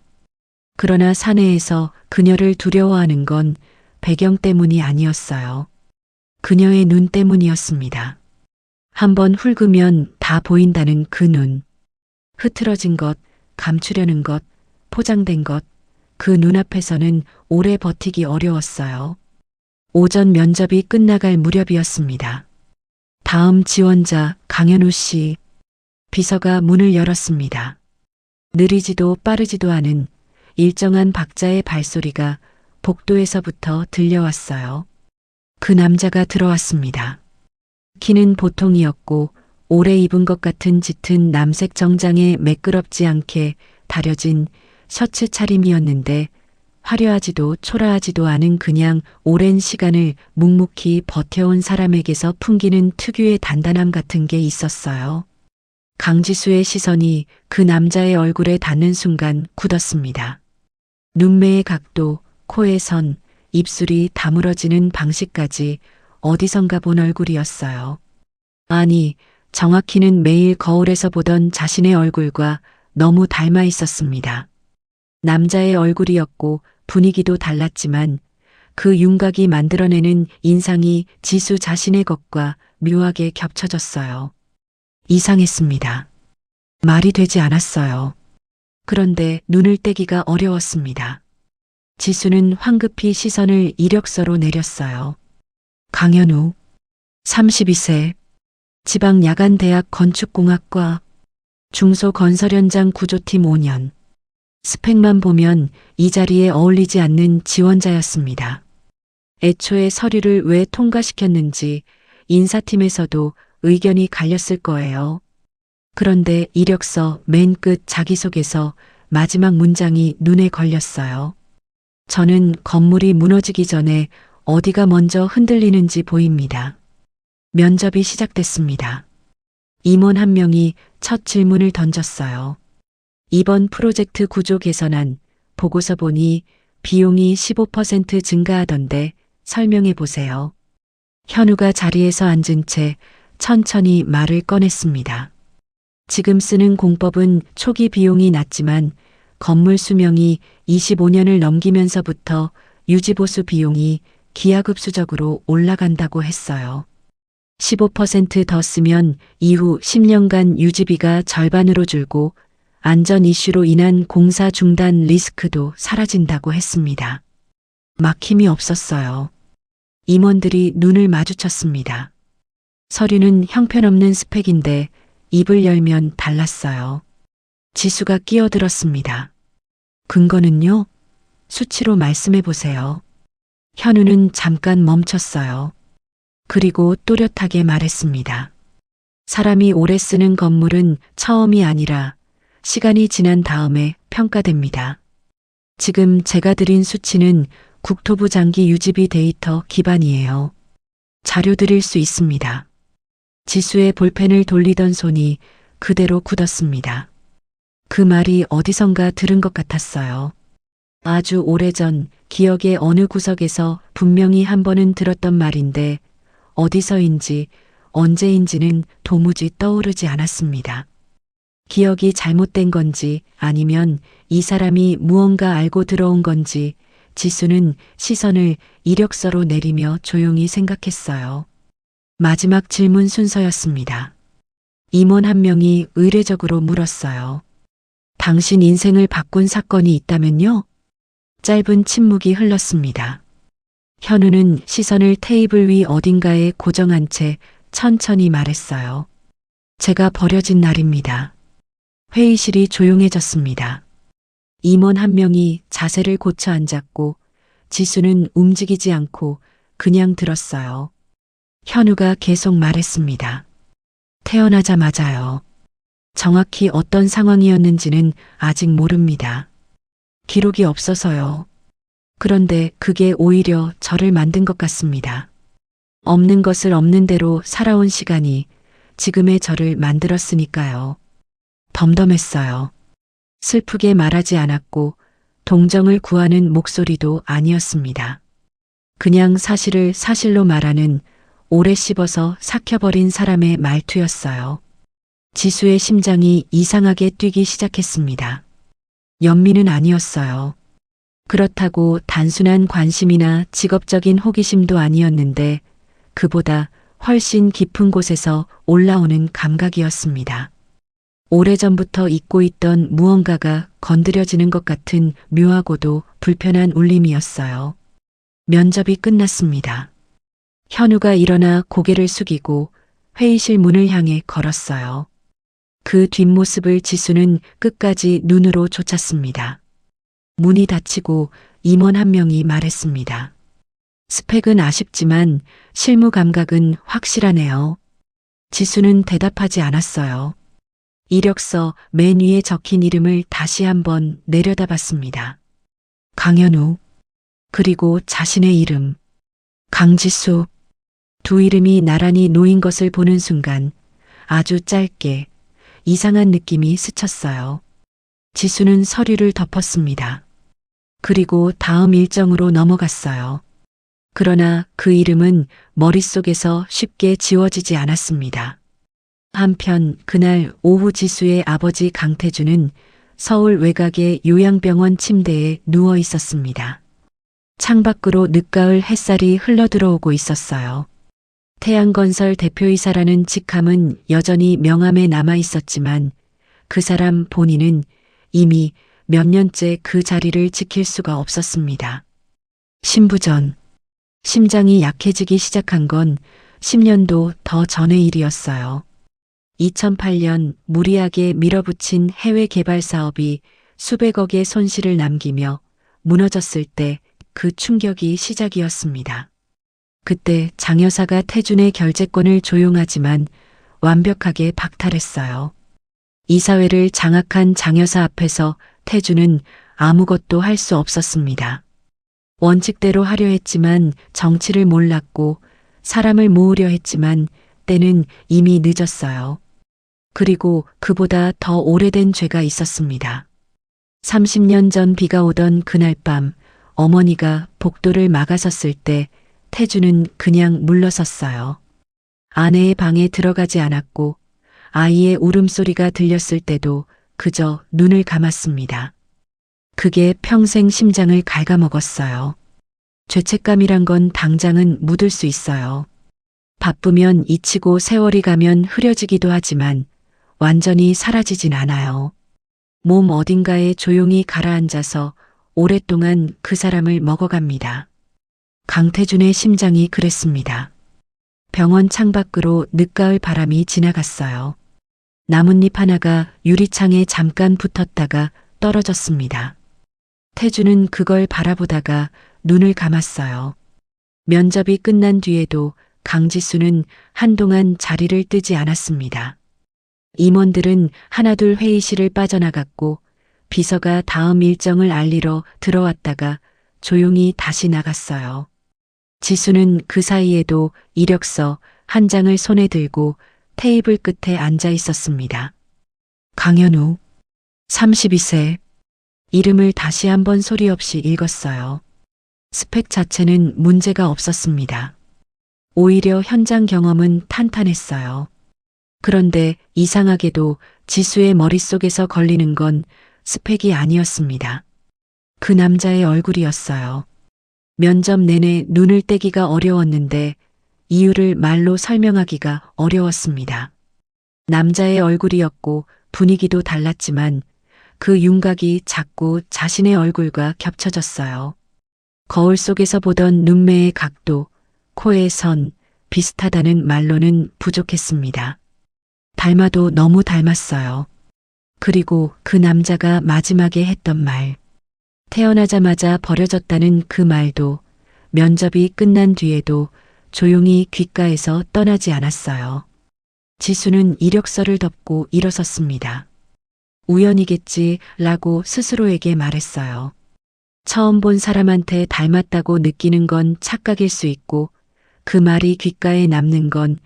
그러나 사내에서 그녀를 두려워하는 건 배경 때문이 아니었어요. 그녀의 눈 때문이었습니다. 한번 훑으면 다 보인다는 그 눈. 흐트러진 것, 감추려는 것, 포장된 것, 그 눈앞에서는 오래 버티기 어려웠어요. 오전 면접이 끝나갈 무렵이었습니다. 다음 지원자 강현우 씨. 비서가 문을 열었습니다. 느리지도 빠르지도 않은 일정한 박자의 발소리가 복도에서부터 들려왔어요. 그 남자가 들어왔습니다. 키는 보통이었고 오래 입은 것 같은 짙은 남색 정장에 매끄럽지 않게 다려진 셔츠 차림이었는데 화려하지도 초라하지도 않은 그냥 오랜 시간을 묵묵히 버텨온 사람에게서 풍기는 특유의 단단함 같은 게 있었어요. 강지수의 시선이 그 남자의 얼굴에 닿는 순간 굳었습니다. 눈매의 각도, 코의 선, 입술이 다물어지는 방식까지 어디선가 본 얼굴이었어요. 아니, 정확히는 매일 거울에서 보던 자신의 얼굴과 너무 닮아 있었습니다. 남자의 얼굴이었고 분위기도 달랐지만 그 윤곽이 만들어내는 인상이 지수 자신의 것과 묘하게 겹쳐졌어요. 이상했습니다. 말이 되지 않았어요. 그런데 눈을 떼기가 어려웠습니다. 지수는 황급히 시선을 이력서로 내렸어요. 강현우, 32세, 지방야간대학 건축공학과, 중소건설 현장 구조팀 5년. 스펙만 보면 이 자리에 어울리지 않는 지원자였습니다. 애초에 서류를 왜 통과시켰는지 인사팀에서도 의견이 갈렸을 거예요. 그런데 이력서 맨 끝 자기소개서 마지막 문장이 눈에 걸렸어요. 저는 건물이 무너지기 전에 어디가 먼저 흔들리는지 보입니다. 면접이 시작됐습니다. 임원 한 명이 첫 질문을 던졌어요. 이번 프로젝트 구조 개선안 보고서 보니 비용이 15% 증가하던데 설명해 보세요. 현우가 자리에서 앉은 채 천천히 말을 꺼냈습니다. 지금 쓰는 공법은 초기 비용이 낮지만 건물 수명이 25년을 넘기면서부터 유지보수 비용이 기하급수적으로 올라간다고 했어요. 15% 더 쓰면 이후 10년간 유지비가 절반으로 줄고 안전 이슈로 인한 공사 중단 리스크도 사라진다고 했습니다. 막힘이 없었어요. 임원들이 눈을 마주쳤습니다. 서류는 형편없는 스펙인데 입을 열면 달랐어요. 지수가 끼어들었습니다. 근거는요? 수치로 말씀해 보세요. 현우는 잠깐 멈췄어요. 그리고 또렷하게 말했습니다. 사람이 오래 쓰는 건물은 처음이 아니라 시간이 지난 다음에 평가됩니다. 지금 제가 드린 수치는 국토부 장기 유지비 데이터 기반이에요. 자료 드릴 수 있습니다. 지수의 볼펜을 돌리던 손이 그대로 굳었습니다. 그 말이 어디선가 들은 것 같았어요. 아주 오래전 기억의 어느 구석에서 분명히 한 번은 들었던 말인데 어디서인지 언제인지는 도무지 떠오르지 않았습니다. 기억이 잘못된 건지 아니면 이 사람이 무언가 알고 들어온 건지 지수는 시선을 이력서로 내리며 조용히 생각했어요. 마지막 질문 순서였습니다. 임원 한 명이 의례적으로 물었어요. 당신 인생을 바꾼 사건이 있다면요? 짧은 침묵이 흘렀습니다. 현우는 시선을 테이블 위 어딘가에 고정한 채 천천히 말했어요. 제가 버려진 날입니다. 회의실이 조용해졌습니다. 임원 한 명이 자세를 고쳐 앉았고 지수는 움직이지 않고 그냥 들었어요. 현우가 계속 말했습니다. 태어나자마자요. 정확히 어떤 상황이었는지는 아직 모릅니다. 기록이 없어서요. 그런데 그게 오히려 저를 만든 것 같습니다. 없는 것을 없는 대로 살아온 시간이 지금의 저를 만들었으니까요. 덤덤했어요. 슬프게 말하지 않았고 동정을 구하는 목소리도 아니었습니다. 그냥 사실을 사실로 말하는 오래 씹어서 삭혀버린 사람의 말투였어요. 지수의 심장이 이상하게 뛰기 시작했습니다. 연민은 아니었어요. 그렇다고 단순한 관심이나 직업적인 호기심도 아니었는데 그보다 훨씬 깊은 곳에서 올라오는 감각이었습니다. 오래전부터 잊고 있던 무언가가 건드려지는 것 같은 묘하고도 불편한 울림이었어요. 면접이 끝났습니다. 현우가 일어나 고개를 숙이고 회의실 문을 향해 걸었어요. 그 뒷모습을 지수는 끝까지 눈으로 쫓았습니다. 문이 닫히고 임원 한 명이 말했습니다. 스펙은 아쉽지만 실무 감각은 확실하네요. 지수는 대답하지 않았어요. 이력서 맨 위에 적힌 이름을 다시 한번 내려다봤습니다. 강현우, 그리고 자신의 이름, 강지수. 두 이름이 나란히 놓인 것을 보는 순간 아주 짧게 이상한 느낌이 스쳤어요. 지수는 서류를 덮었습니다. 그리고 다음 일정으로 넘어갔어요. 그러나 그 이름은 머릿속에서 쉽게 지워지지 않았습니다. 한편 그날 오후 지수의 아버지 강태주는 서울 외곽의 요양병원 침대에 누워 있었습니다. 창밖으로 늦가을 햇살이 흘러들어오고 있었어요. 태양건설 대표이사라는 직함은 여전히 명함에 남아 있었지만 그 사람 본인은 이미 몇 년째 그 자리를 지킬 수가 없었습니다. 신부 전, 심장이 약해지기 시작한 건 10년도 더 전의 일이었어요. 2008년 무리하게 밀어붙인 해외 개발 사업이 수백억의 손실을 남기며 무너졌을 때 그 충격이 시작이었습니다. 그때 장 여사가 태준의 결재권을 조용하지만 완벽하게 박탈했어요. 이사회를 장악한 장 여사 앞에서 태준은 아무것도 할 수 없었습니다. 원칙대로 하려 했지만 정치를 몰랐고 사람을 모으려 했지만 때는 이미 늦었어요. 그리고 그보다 더 오래된 죄가 있었습니다. 30년 전 비가 오던 그날 밤 어머니가 복도를 막아섰을 때 태주는 그냥 물러섰어요. 아내의 방에 들어가지 않았고 아이의 울음소리가 들렸을 때도 그저 눈을 감았습니다. 그게 평생 심장을 갉아먹었어요. 죄책감이란 건 당장은 묻을 수 있어요. 바쁘면 잊히고 세월이 가면 흐려지기도 하지만 완전히 사라지진 않아요. 몸 어딘가에 조용히 가라앉아서 오랫동안 그 사람을 먹어갑니다. 강태준의 심장이 그랬습니다. 병원 창밖으로 늦가을 바람이 지나갔어요. 나뭇잎 하나가 유리창에 잠깐 붙었다가 떨어졌습니다. 태준은 그걸 바라보다가 눈을 감았어요. 면접이 끝난 뒤에도 강지수는 한동안 자리를 뜨지 않았습니다. 임원들은 하나둘 회의실을 빠져나갔고 비서가 다음 일정을 알리러 들어왔다가 조용히 다시 나갔어요. 지수는 그 사이에도 이력서 한 장을 손에 들고 테이블 끝에 앉아 있었습니다. 강현우, 32세. 이름을 다시 한번 소리 없이 읽었어요. 스펙 자체는 문제가 없었습니다. 오히려 현장 경험은 탄탄했어요. 그런데 이상하게도 지수의 머릿속에서 걸리는 건 스펙이 아니었습니다. 그 남자의 얼굴이었어요. 면접 내내 눈을 떼기가 어려웠는데 이유를 말로 설명하기가 어려웠습니다. 남자의 얼굴이었고 분위기도 달랐지만 그 윤곽이 자꾸 자신의 얼굴과 겹쳐졌어요. 거울 속에서 보던 눈매의 각도, 코의 선, 비슷하다는 말로는 부족했습니다. 닮아도 너무 닮았어요. 그리고 그 남자가 마지막에 했던 말. 태어나자마자 버려졌다는 그 말도 면접이 끝난 뒤에도 조용히 귓가에서 떠나지 않았어요. 지수는 이력서를 덮고 일어섰습니다. 우연이겠지라고 스스로에게 말했어요. 처음 본 사람한테 닮았다고 느끼는 건 착각일 수 있고 그 말이 귓가에 남는 건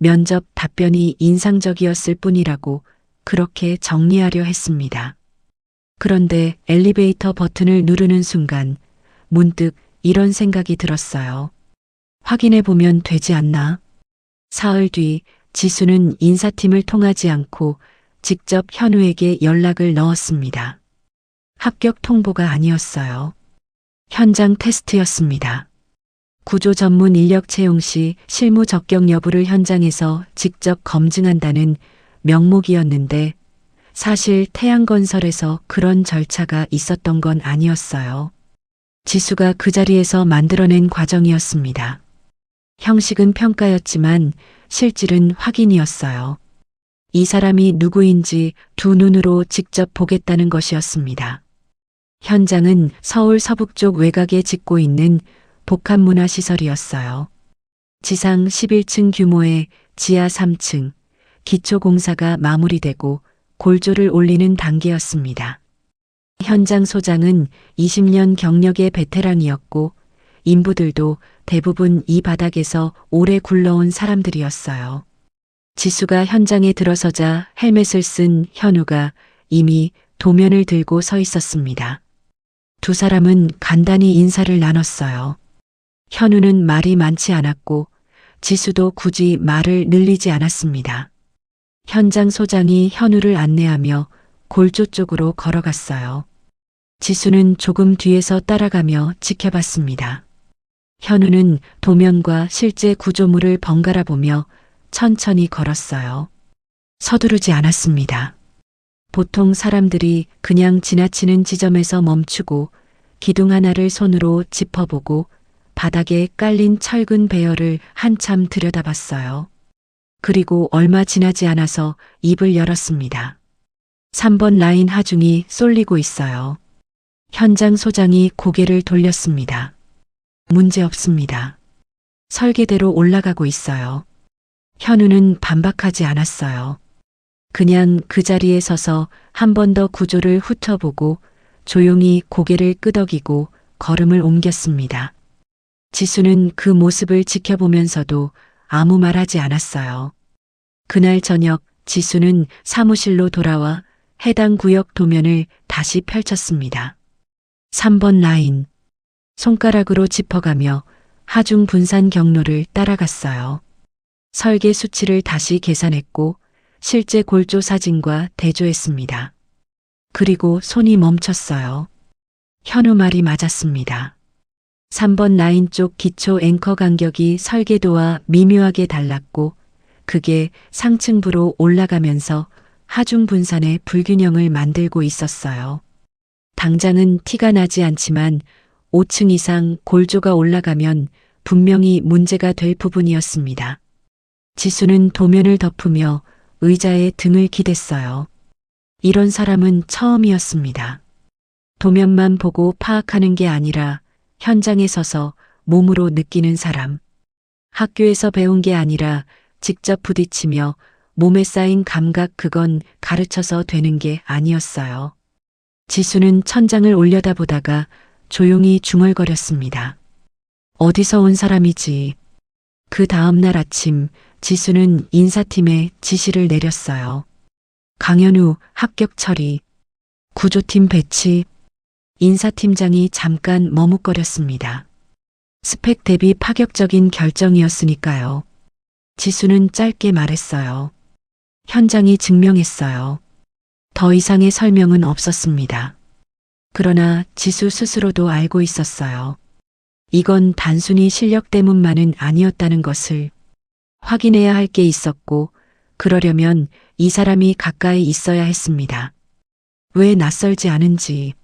면접 답변이 인상적이었을 뿐이라고 그렇게 정리하려 했습니다. 그런데 엘리베이터 버튼을 누르는 순간 문득 이런 생각이 들었어요. 확인해 보면 되지 않나? 사흘 뒤 지수는 인사팀을 통하지 않고 직접 현우에게 연락을 넣었습니다. 합격 통보가 아니었어요. 현장 테스트였습니다. 구조 전문 인력 채용 시 실무 적격 여부를 현장에서 직접 검증한다는 명목이었는데 사실 태양건설에서 그런 절차가 있었던 건 아니었어요. 지수가 그 자리에서 만들어낸 과정이었습니다. 형식은 평가였지만 실질은 확인이었어요. 이 사람이 누구인지 두 눈으로 직접 보겠다는 것이었습니다. 현장은 서울 서북쪽 외곽에 짓고 있는 복합문화시설이었어요. 지상 11층 규모의 지하 3층, 기초공사가 마무리되고 골조를 올리는 단계였습니다. 현장 소장은 20년 경력의 베테랑이었고 인부들도 대부분 이 바닥에서 오래 굴러온 사람들이었어요. 지수가 현장에 들어서자 헬멧을 쓴 현우가 이미 도면을 들고 서 있었습니다. 두 사람은 간단히 인사를 나눴어요. 현우는 말이 많지 않았고 지수도 굳이 말을 늘리지 않았습니다. 현장 소장이 현우를 안내하며 골조 쪽으로 걸어갔어요. 지수는 조금 뒤에서 따라가며 지켜봤습니다. 현우는 도면과 실제 구조물을 번갈아 보며 천천히 걸었어요. 서두르지 않았습니다. 보통 사람들이 그냥 지나치는 지점에서 멈추고 기둥 하나를 손으로 짚어보고 바닥에 깔린 철근 배열을 한참 들여다봤어요. 그리고 얼마 지나지 않아서 입을 열었습니다. 3번 라인 하중이 쏠리고 있어요. 현장 소장이 고개를 돌렸습니다. 문제 없습니다. 설계대로 올라가고 있어요. 현우는 반박하지 않았어요. 그냥 그 자리에 서서 한 번 더 구조를 훑어보고 조용히 고개를 끄덕이고 걸음을 옮겼습니다. 지수는 그 모습을 지켜보면서도 아무 말하지 않았어요. 그날 저녁 지수는 사무실로 돌아와 해당 구역 도면을 다시 펼쳤습니다. 3번 라인. 손가락으로 짚어가며 하중 분산 경로를 따라갔어요. 설계 수치를 다시 계산했고 실제 골조 사진과 대조했습니다. 그리고 손이 멈췄어요. 현우 말이 맞았습니다. 3번 라인 쪽 기초 앵커 간격이 설계도와 미묘하게 달랐고 그게 상층부로 올라가면서 하중 분산의 불균형을 만들고 있었어요. 당장은 티가 나지 않지만 5층 이상 골조가 올라가면 분명히 문제가 될 부분이었습니다. 지수는 도면을 덮으며 의자에 등을 기댔어요. 이런 사람은 처음이었습니다. 도면만 보고 파악하는 게 아니라 현장에 서서 몸으로 느끼는 사람. 학교에서 배운 게 아니라 직접 부딪히며 몸에 쌓인 감각 그건 가르쳐서 되는 게 아니었어요. 지수는 천장을 올려다보다가 조용히 중얼거렸습니다. 어디서 온 사람이지? 그 다음 날 아침 지수는 인사팀에 지시를 내렸어요. 강현우 합격 처리, 구조팀 배치. 인사팀장이 잠깐 머뭇거렸습니다. 스펙 대비 파격적인 결정이었으니까요. 지수는 짧게 말했어요. 현장이 증명했어요. 더 이상의 설명은 없었습니다. 그러나 지수 스스로도 알고 있었어요. 이건 단순히 실력 때문만은 아니었다는 것을. 확인해야 할 게 있었고 그러려면 이 사람이 가까이 있어야 했습니다. 왜 낯설지 않은지,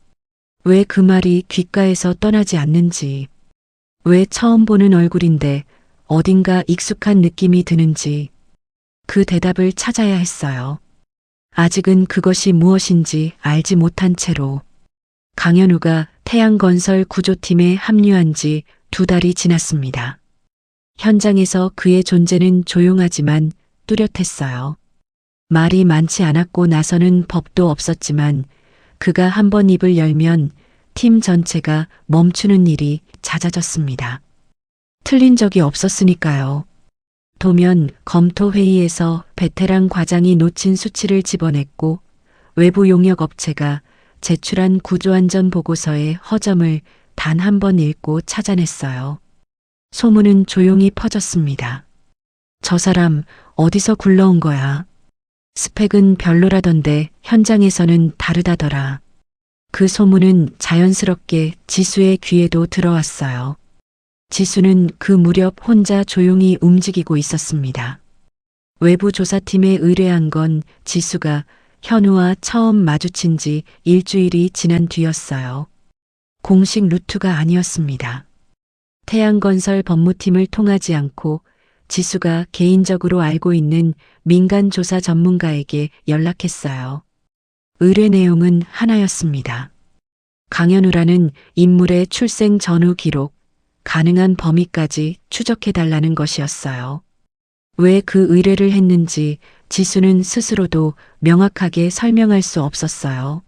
왜 그 말이 귓가에서 떠나지 않는지, 왜 처음 보는 얼굴인데 어딘가 익숙한 느낌이 드는지 그 대답을 찾아야 했어요. 아직은 그것이 무엇인지 알지 못한 채로 강현우가 태양건설 구조팀에 합류한 지 2달이 지났습니다. 현장에서 그의 존재는 조용하지만 뚜렷했어요. 말이 많지 않았고 나서는 법도 없었지만 그가 한번 입을 열면 팀 전체가 멈추는 일이 잦아졌습니다. 틀린 적이 없었으니까요. 도면 검토 회의에서 베테랑 과장이 놓친 수치를 집어냈고 외부 용역 업체가 제출한 구조안전 보고서의 허점을 단 한 번 읽고 찾아냈어요. 소문은 조용히 퍼졌습니다. 저 사람 어디서 굴러온 거야? 스펙은 별로라던데 현장에서는 다르다더라. 그 소문은 자연스럽게 지수의 귀에도 들어왔어요. 지수는 그 무렵 혼자 조용히 움직이고 있었습니다. 외부 조사팀에 의뢰한 건 지수가 현우와 처음 마주친 지 일주일이 지난 뒤였어요. 공식 루트가 아니었습니다. 태양건설 법무팀을 통하지 않고 지수가 개인적으로 알고 있는 민간 조사 전문가에게 연락했어요. 의뢰 내용은 하나였습니다. 강현우라는 인물의 출생 전후 기록, 가능한 범위까지 추적해달라는 것이었어요. 왜 그 의뢰를 했는지 지수는 스스로도 명확하게 설명할 수 없었어요.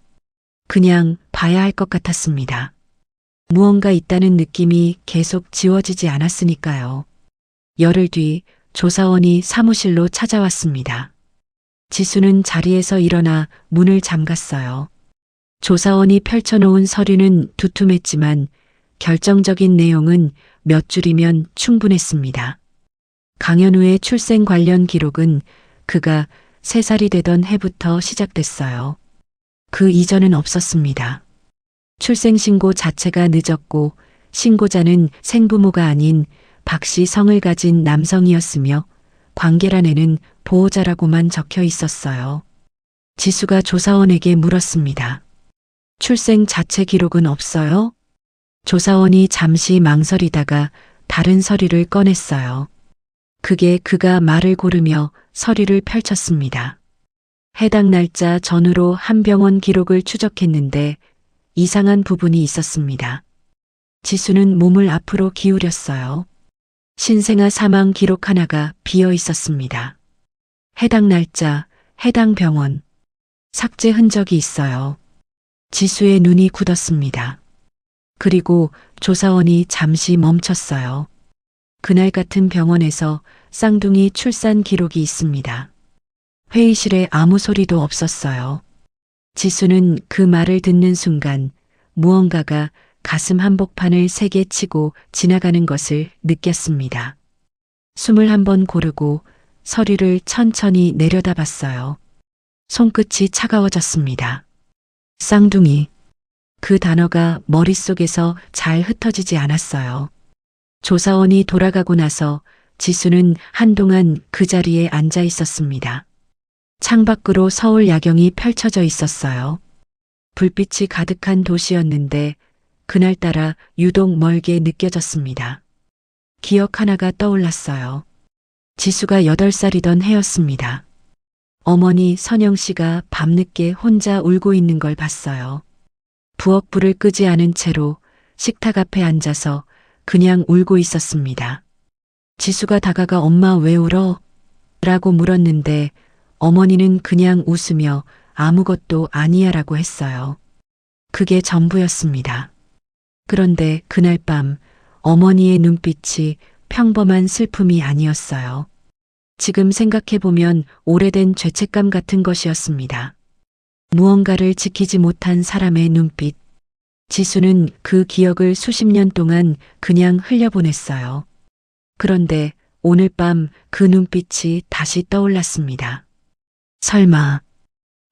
그냥 봐야 할 것 같았습니다. 무언가 있다는 느낌이 계속 지워지지 않았으니까요. 열흘 뒤 조사원이 사무실로 찾아왔습니다. 지수는 자리에서 일어나 문을 잠갔어요. 조사원이 펼쳐놓은 서류는 두툼했지만 결정적인 내용은 몇 줄이면 충분했습니다. 강현우의 출생 관련 기록은 그가 3살이 되던 해부터 시작됐어요. 그 이전은 없었습니다. 출생신고 자체가 늦었고 신고자는 생부모가 아닌 박 씨 성을 가진 남성이었으며 관계란에는 보호자라고만 적혀 있었어요. 지수가 조사원에게 물었습니다. 출생 자체 기록은 없어요? 조사원이 잠시 망설이다가 다른 서류를 꺼냈어요. 그게 그가 말을 고르며 서류를 펼쳤습니다. 해당 날짜 전후로 한 병원 기록을 추적했는데 이상한 부분이 있었습니다. 지수는 몸을 앞으로 기울였어요. 신생아 사망 기록 하나가 비어 있었습니다. 해당 날짜, 해당 병원, 삭제 흔적이 있어요. 지수의 눈이 굳었습니다. 그리고 조사원이 잠시 멈췄어요. 그날 같은 병원에서 쌍둥이 출산 기록이 있습니다. 회의실에 아무 소리도 없었어요. 지수는 그 말을 듣는 순간 무언가가 가슴 한복판을 세게 치고 지나가는 것을 느꼈습니다. 숨을 한번 고르고 서류를 천천히 내려다봤어요. 손끝이 차가워졌습니다. 쌍둥이. 그 단어가 머릿속에서 잘 흩어지지 않았어요. 조사원이 돌아가고 나서 지수는 한동안 그 자리에 앉아 있었습니다. 창밖으로 서울 야경이 펼쳐져 있었어요. 불빛이 가득한 도시였는데 그날따라 유독 멀게 느껴졌습니다. 기억 하나가 떠올랐어요. 지수가 8살이던 해였습니다. 어머니 선영 씨가 밤늦게 혼자 울고 있는 걸 봤어요. 부엌 불을 끄지 않은 채로 식탁 앞에 앉아서 그냥 울고 있었습니다. 지수가 다가가 엄마 왜 울어? 라고 물었는데 어머니는 그냥 웃으며 아무것도 아니야 라고 했어요. 그게 전부였습니다. 그런데 그날 밤 어머니의 눈빛이 평범한 슬픔이 아니었어요. 지금 생각해보면 오래된 죄책감 같은 것이었습니다. 무언가를 지키지 못한 사람의 눈빛. 지수는 그 기억을 수십 년 동안 그냥 흘려보냈어요. 그런데 오늘 밤 그 눈빛이 다시 떠올랐습니다. 설마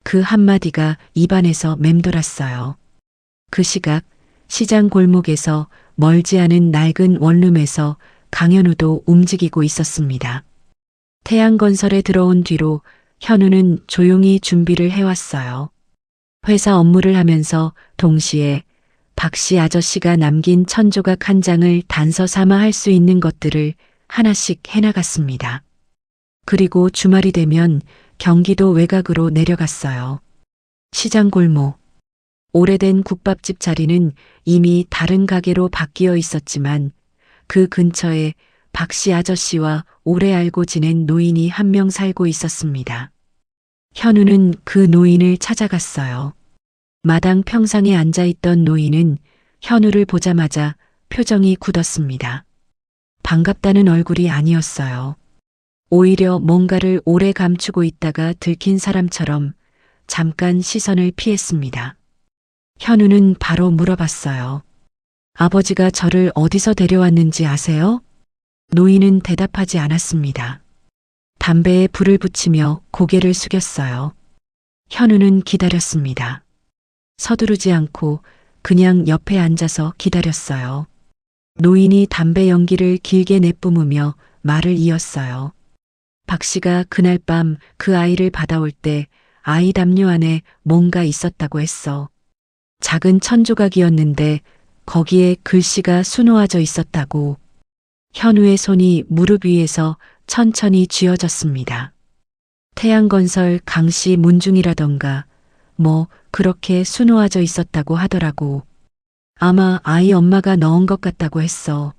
그 한마디가 입안에서 맴돌았어요. 그 시각 시장 골목에서 멀지 않은 낡은 원룸에서 강현우도 움직이고 있었습니다. 태양건설에 들어온 뒤로 현우는 조용히 준비를 해왔어요. 회사 업무를 하면서 동시에 박씨 아저씨가 남긴 천조각 한 장을 단서 삼아 할 수 있는 것들을 하나씩 해나갔습니다. 그리고 주말이 되면 경기도 외곽으로 내려갔어요. 시장 골목. 오래된 국밥집 자리는 이미 다른 가게로 바뀌어 있었지만 그 근처에 박씨 아저씨와 오래 알고 지낸 노인이 한 명 살고 있었습니다. 현우는 그 노인을 찾아갔어요. 마당 평상에 앉아있던 노인은 현우를 보자마자 표정이 굳었습니다. 반갑다는 얼굴이 아니었어요. 오히려 뭔가를 오래 감추고 있다가 들킨 사람처럼 잠깐 시선을 피했습니다. 현우는 바로 물어봤어요. 아버지가 저를 어디서 데려왔는지 아세요? 노인은 대답하지 않았습니다. 담배에 불을 붙이며 고개를 숙였어요. 현우는 기다렸습니다. 서두르지 않고 그냥 옆에 앉아서 기다렸어요. 노인이 담배 연기를 길게 내뿜으며 말을 이었어요. 박 씨가 그날 밤 그 아이를 받아올 때 아이 담요 안에 뭔가 있었다고 했어. 작은 천조각이었는데 거기에 글씨가 수놓아져 있었다고. 현우의 손이 무릎 위에서 천천히 쥐어졌습니다. 태양건설 강씨 문중이라던가 뭐 그렇게 수놓아져 있었다고 하더라고. 아마 아이 엄마가 넣은 것 같다고 했어.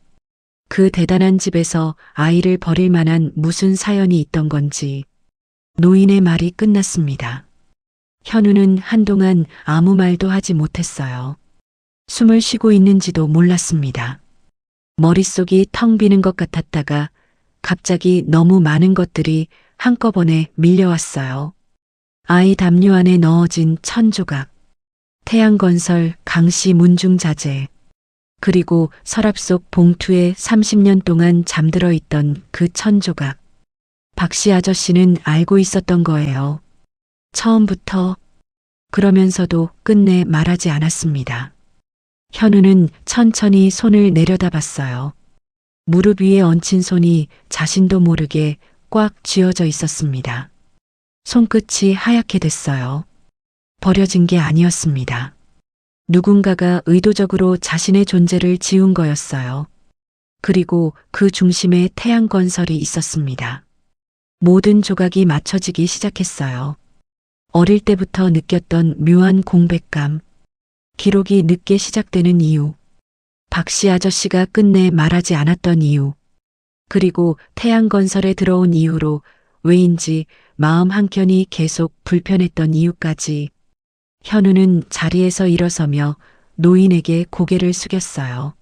그 대단한 집에서 아이를 버릴 만한 무슨 사연이 있던 건지. 노인의 말이 끝났습니다. 현우는 한동안 아무 말도 하지 못했어요. 숨을 쉬고 있는지도 몰랐습니다. 머릿속이 텅 비는 것 같았다가 갑자기 너무 많은 것들이 한꺼번에 밀려왔어요. 아이 담요 안에 넣어진 천조각, 태양건설 강씨 문중자재, 그리고 서랍 속 봉투에 30년 동안 잠들어 있던 그 천조각. 박씨 아저씨는 알고 있었던 거예요. 처음부터. 그러면서도 끝내 말하지 않았습니다. 현우는 천천히 손을 내려다봤어요. 무릎 위에 얹힌 손이 자신도 모르게 꽉 쥐어져 있었습니다. 손끝이 하얗게 됐어요. 버려진 게 아니었습니다. 누군가가 의도적으로 자신의 존재를 지운 거였어요. 그리고 그 중심에 태양건설이 있었습니다. 모든 조각이 맞춰지기 시작했어요. 어릴 때부터 느꼈던 묘한 공백감, 기록이 늦게 시작되는 이유, 박씨 아저씨가 끝내 말하지 않았던 이유, 그리고 태양건설에 들어온 이후로 왜인지 마음 한켠이 계속 불편했던 이유까지. 현우는 자리에서 일어서며 노인에게 고개를 숙였어요.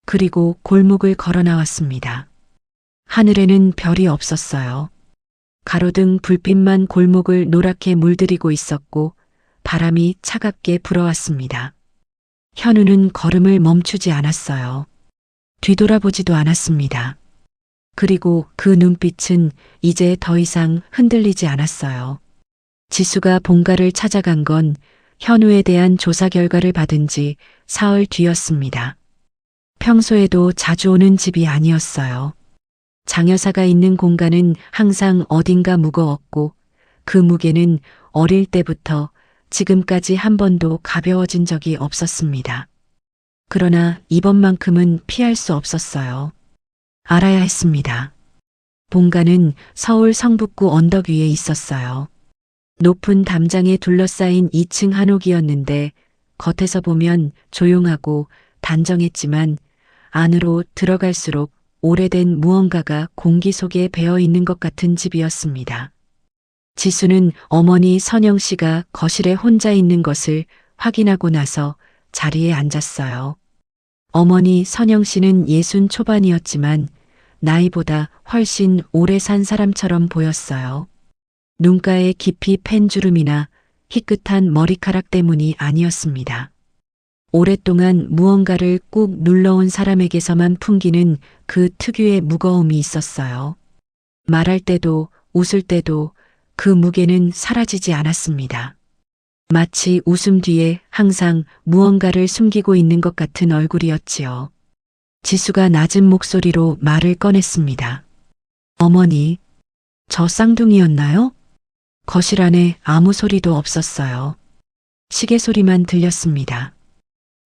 그리고 골목을 걸어 나왔습니다. 하늘에는 별이 없었어요. 가로등 불빛만 골목을 노랗게 물들이고 있었고 바람이 차갑게 불어왔습니다. 현우는 걸음을 멈추지 않았어요. 뒤돌아보지도 않았습니다. 그리고 그 눈빛은 이제 더 이상 흔들리지 않았어요. 지수가 본가를 찾아간 건 현우에 대한 조사 결과를 받은 지 사흘 뒤였습니다. 평소에도 자주 오는 집이 아니었어요. 장 여사가 있는 공간은 항상 어딘가 무거웠고 그 무게는 어릴 때부터 지금까지 한 번도 가벼워진 적이 없었습니다. 그러나 이번만큼은 피할 수 없었어요. 알아야 했습니다. 본가는 서울 성북구 언덕 위에 있었어요. 높은 담장에 둘러싸인 2층 한옥이었는데 겉에서 보면 조용하고 단정했지만 안으로 들어갈수록 오래된 무언가가 공기 속에 배어 있는 것 같은 집이었습니다. 지수는 어머니 선영 씨가 거실에 혼자 있는 것을 확인하고 나서 자리에 앉았어요. 어머니 선영 씨는 60 초반이었지만 나이보다 훨씬 오래 산 사람처럼 보였어요. 눈가에 깊이 팬 주름이나 희끗한 머리카락 때문이 아니었습니다. 오랫동안 무언가를 꾹 눌러온 사람에게서만 풍기는 그 특유의 무거움이 있었어요. 말할 때도 웃을 때도 그 무게는 사라지지 않았습니다. 마치 웃음 뒤에 항상 무언가를 숨기고 있는 것 같은 얼굴이었지요. 지수가 낮은 목소리로 말을 꺼냈습니다. 어머니, 저 쌍둥이였나요? 거실 안에 아무 소리도 없었어요. 시계 소리만 들렸습니다.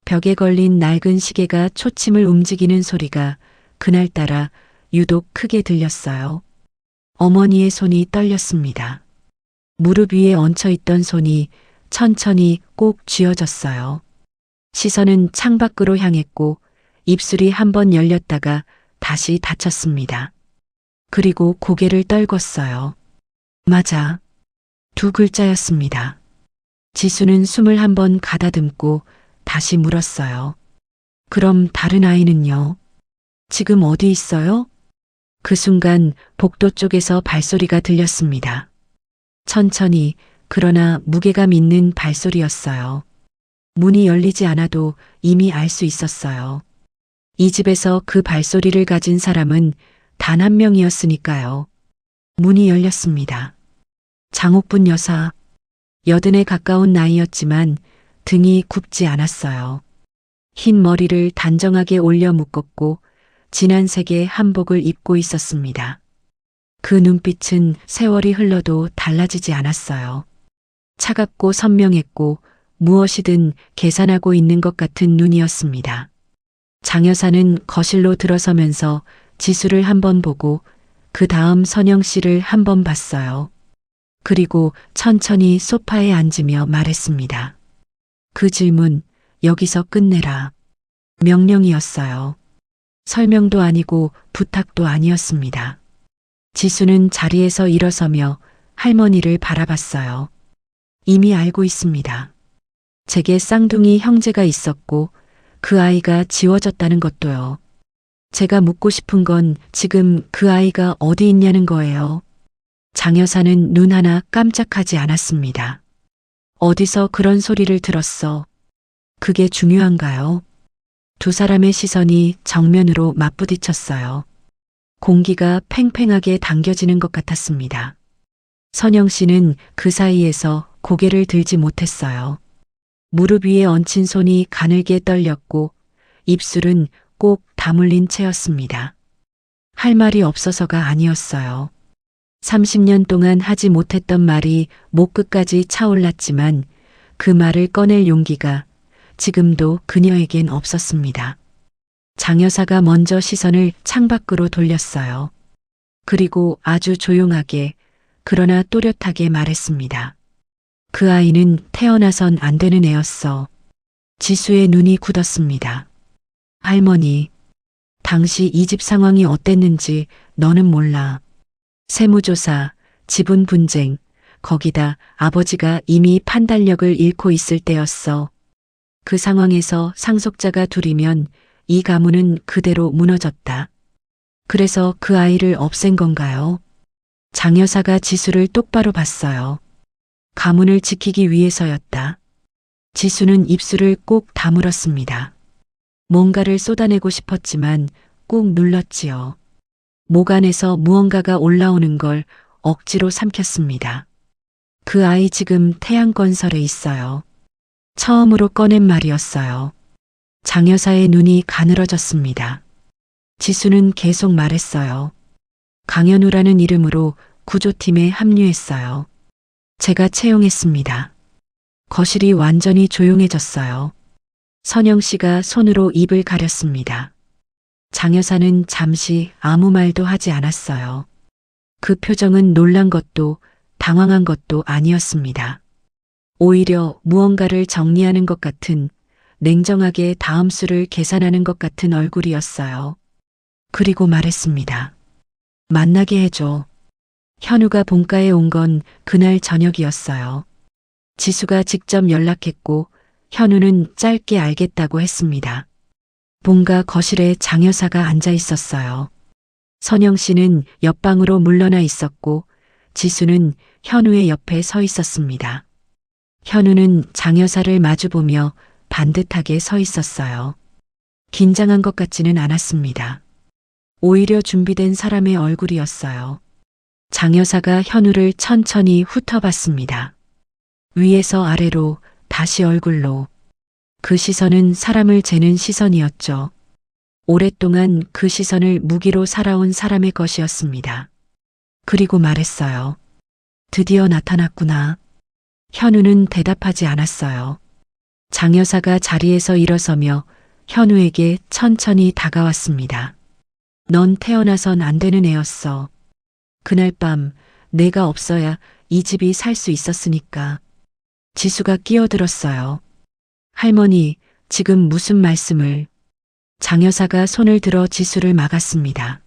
벽에 걸린 낡은 시계가 초침을 움직이는 소리가 그날따라 유독 크게 들렸어요. 어머니의 손이 떨렸습니다. 무릎 위에 얹혀있던 손이 천천히 꼭 쥐어졌어요. 시선은 창밖으로 향했고 입술이 한 번 열렸다가 다시 닫혔습니다. 그리고 고개를 떨궜어요. 맞아. 두 글자였습니다. 지수는 숨을 한 번 가다듬고 다시 물었어요. 그럼 다른 아이는요? 지금 어디 있어요? 그 순간 복도 쪽에서 발소리가 들렸습니다. 천천히 그러나 무게감 있는 발소리였어요. 문이 열리지 않아도 이미 알 수 있었어요. 이 집에서 그 발소리를 가진 사람은 단 한 명이었으니까요. 문이 열렸습니다. 장옥분 여사, 80에 가까운 나이였지만 등이 굽지 않았어요. 흰 머리를 단정하게 올려 묶었고 진한 색의 한복을 입고 있었습니다. 그 눈빛은 세월이 흘러도 달라지지 않았어요. 차갑고 선명했고 무엇이든 계산하고 있는 것 같은 눈이었습니다. 장 여사는 거실로 들어서면서 지수를 한번 보고 그 다음 선영 씨를 한번 봤어요. 그리고 천천히 소파에 앉으며 말했습니다. 그 질문 여기서 끝내라. 명령이었어요. 설명도 아니고 부탁도 아니었습니다. 지수는 자리에서 일어서며 할머니를 바라봤어요. 이미 알고 있습니다. 제게 쌍둥이 형제가 있었고 그 아이가 지워졌다는 것도요. 제가 묻고 싶은 건 지금 그 아이가 어디 있냐는 거예요. 장 여사는 눈 하나 깜짝하지 않았습니다. 어디서 그런 소리를 들었어? 그게 중요한가요? 두 사람의 시선이 정면으로 맞부딪혔어요. 공기가 팽팽하게 당겨지는 것 같았습니다. 선영 씨는 그 사이에서 고개를 들지 못했어요. 무릎 위에 얹힌 손이 가늘게 떨렸고 입술은 꼭 다물린 채였습니다. 할 말이 없어서가 아니었어요. 30년 동안 하지 못했던 말이 목 끝까지 차올랐지만 그 말을 꺼낼 용기가 지금도 그녀에겐 없었습니다. 장 여사가 먼저 시선을 창밖으로 돌렸어요. 그리고 아주 조용하게 그러나 또렷하게 말했습니다. 그 아이는 태어나선 안 되는 애였어. 지수의 눈이 굳었습니다. 할머니, 당시 이 집 상황이 어땠는지 너는 몰라. 세무조사, 지분 분쟁, 거기다 아버지가 이미 판단력을 잃고 있을 때였어. 그 상황에서 상속자가 둘이면 이 가문은 그대로 무너졌다. 그래서 그 아이를 없앤 건가요? 장 여사가 지수를 똑바로 봤어요. 가문을 지키기 위해서였다. 지수는 입술을 꼭 다물었습니다. 뭔가를 쏟아내고 싶었지만 꾹 눌렀지요. 목 안에서 무언가가 올라오는 걸 억지로 삼켰습니다. 그 아이 지금 태양건설에 있어요. 처음으로 꺼낸 말이었어요. 장 여사의 눈이 가늘어졌습니다. 지수는 계속 말했어요. 강현우라는 이름으로 구조팀에 합류했어요. 제가 채용했습니다. 거실이 완전히 조용해졌어요. 선영 씨가 손으로 입을 가렸습니다. 장 여사는 잠시 아무 말도 하지 않았어요. 그 표정은 놀란 것도 당황한 것도 아니었습니다. 오히려 무언가를 정리하는 것 같은 냉정하게 다음 수를 계산하는 것 같은 얼굴이었어요. 그리고 말했습니다. 만나게 해줘. 현우가 본가에 온 건 그날 저녁이었어요. 지수가 직접 연락했고 현우는 짧게 알겠다고 했습니다. 본가 거실에 장 여사가 앉아 있었어요. 선영 씨는 옆방으로 물러나 있었고 지수는 현우의 옆에 서 있었습니다. 현우는 장 여사를 마주보며 반듯하게 서 있었어요. 긴장한 것 같지는 않았습니다. 오히려 준비된 사람의 얼굴이었어요. 장 여사가 현우를 천천히 훑어봤습니다. 위에서 아래로 다시 얼굴로. 그 시선은 사람을 재는 시선이었죠. 오랫동안 그 시선을 무기로 살아온 사람의 것이었습니다. 그리고 말했어요. 드디어 나타났구나. 현우는 대답하지 않았어요. 장 여사가 자리에서 일어서며 현우에게 천천히 다가왔습니다. 넌 태어나선 안 되는 애였어. 그날 밤 내가 없어야 이 집이 살 수 있었으니까. 지수가 끼어들었어요. 할머니, 지금 무슨 말씀을? 장 여사가 손을 들어 지수를 막았습니다.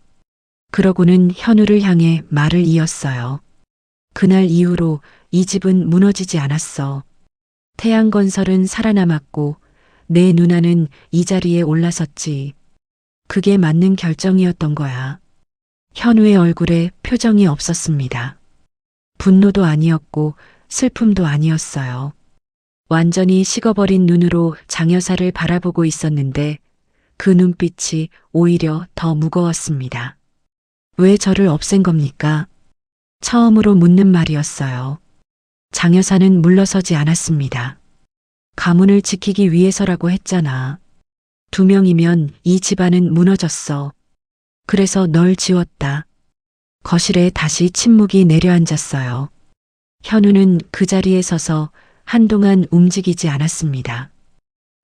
그러고는 현우를 향해 말을 이었어요. 그날 이후로 이 집은 무너지지 않았어. 태양건설은 살아남았고 내 누나는 이 자리에 올라섰지. 그게 맞는 결정이었던 거야. 현우의 얼굴에 표정이 없었습니다. 분노도 아니었고 슬픔도 아니었어요. 완전히 식어버린 눈으로 장 여사를 바라보고 있었는데 그 눈빛이 오히려 더 무거웠습니다. 왜 저를 없앤 겁니까? 처음으로 묻는 말이었어요. 장 여사는 물러서지 않았습니다. 가문을 지키기 위해서라고 했잖아. 2명이면 이 집안은 무너졌어. 그래서 널 지웠다. 거실에 다시 침묵이 내려앉았어요. 현우는 그 자리에 서서 한동안 움직이지 않았습니다.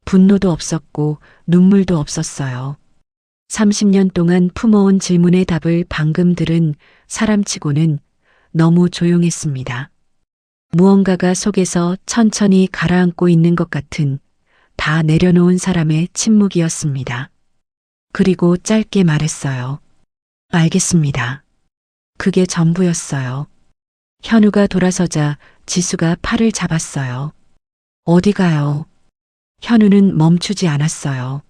분노도 없었고 눈물도 없었어요. 30년 동안 품어온 질문의 답을 방금 들은 사람치고는 너무 조용했습니다. 무언가가 속에서 천천히 가라앉고 있는 것 같은 다 내려놓은 사람의 침묵이었습니다. 그리고 짧게 말했어요. 알겠습니다. 그게 전부였어요. 현우가 돌아서자 지수가 팔을 잡았어요. 어디 가요? 현우는 멈추지 않았어요.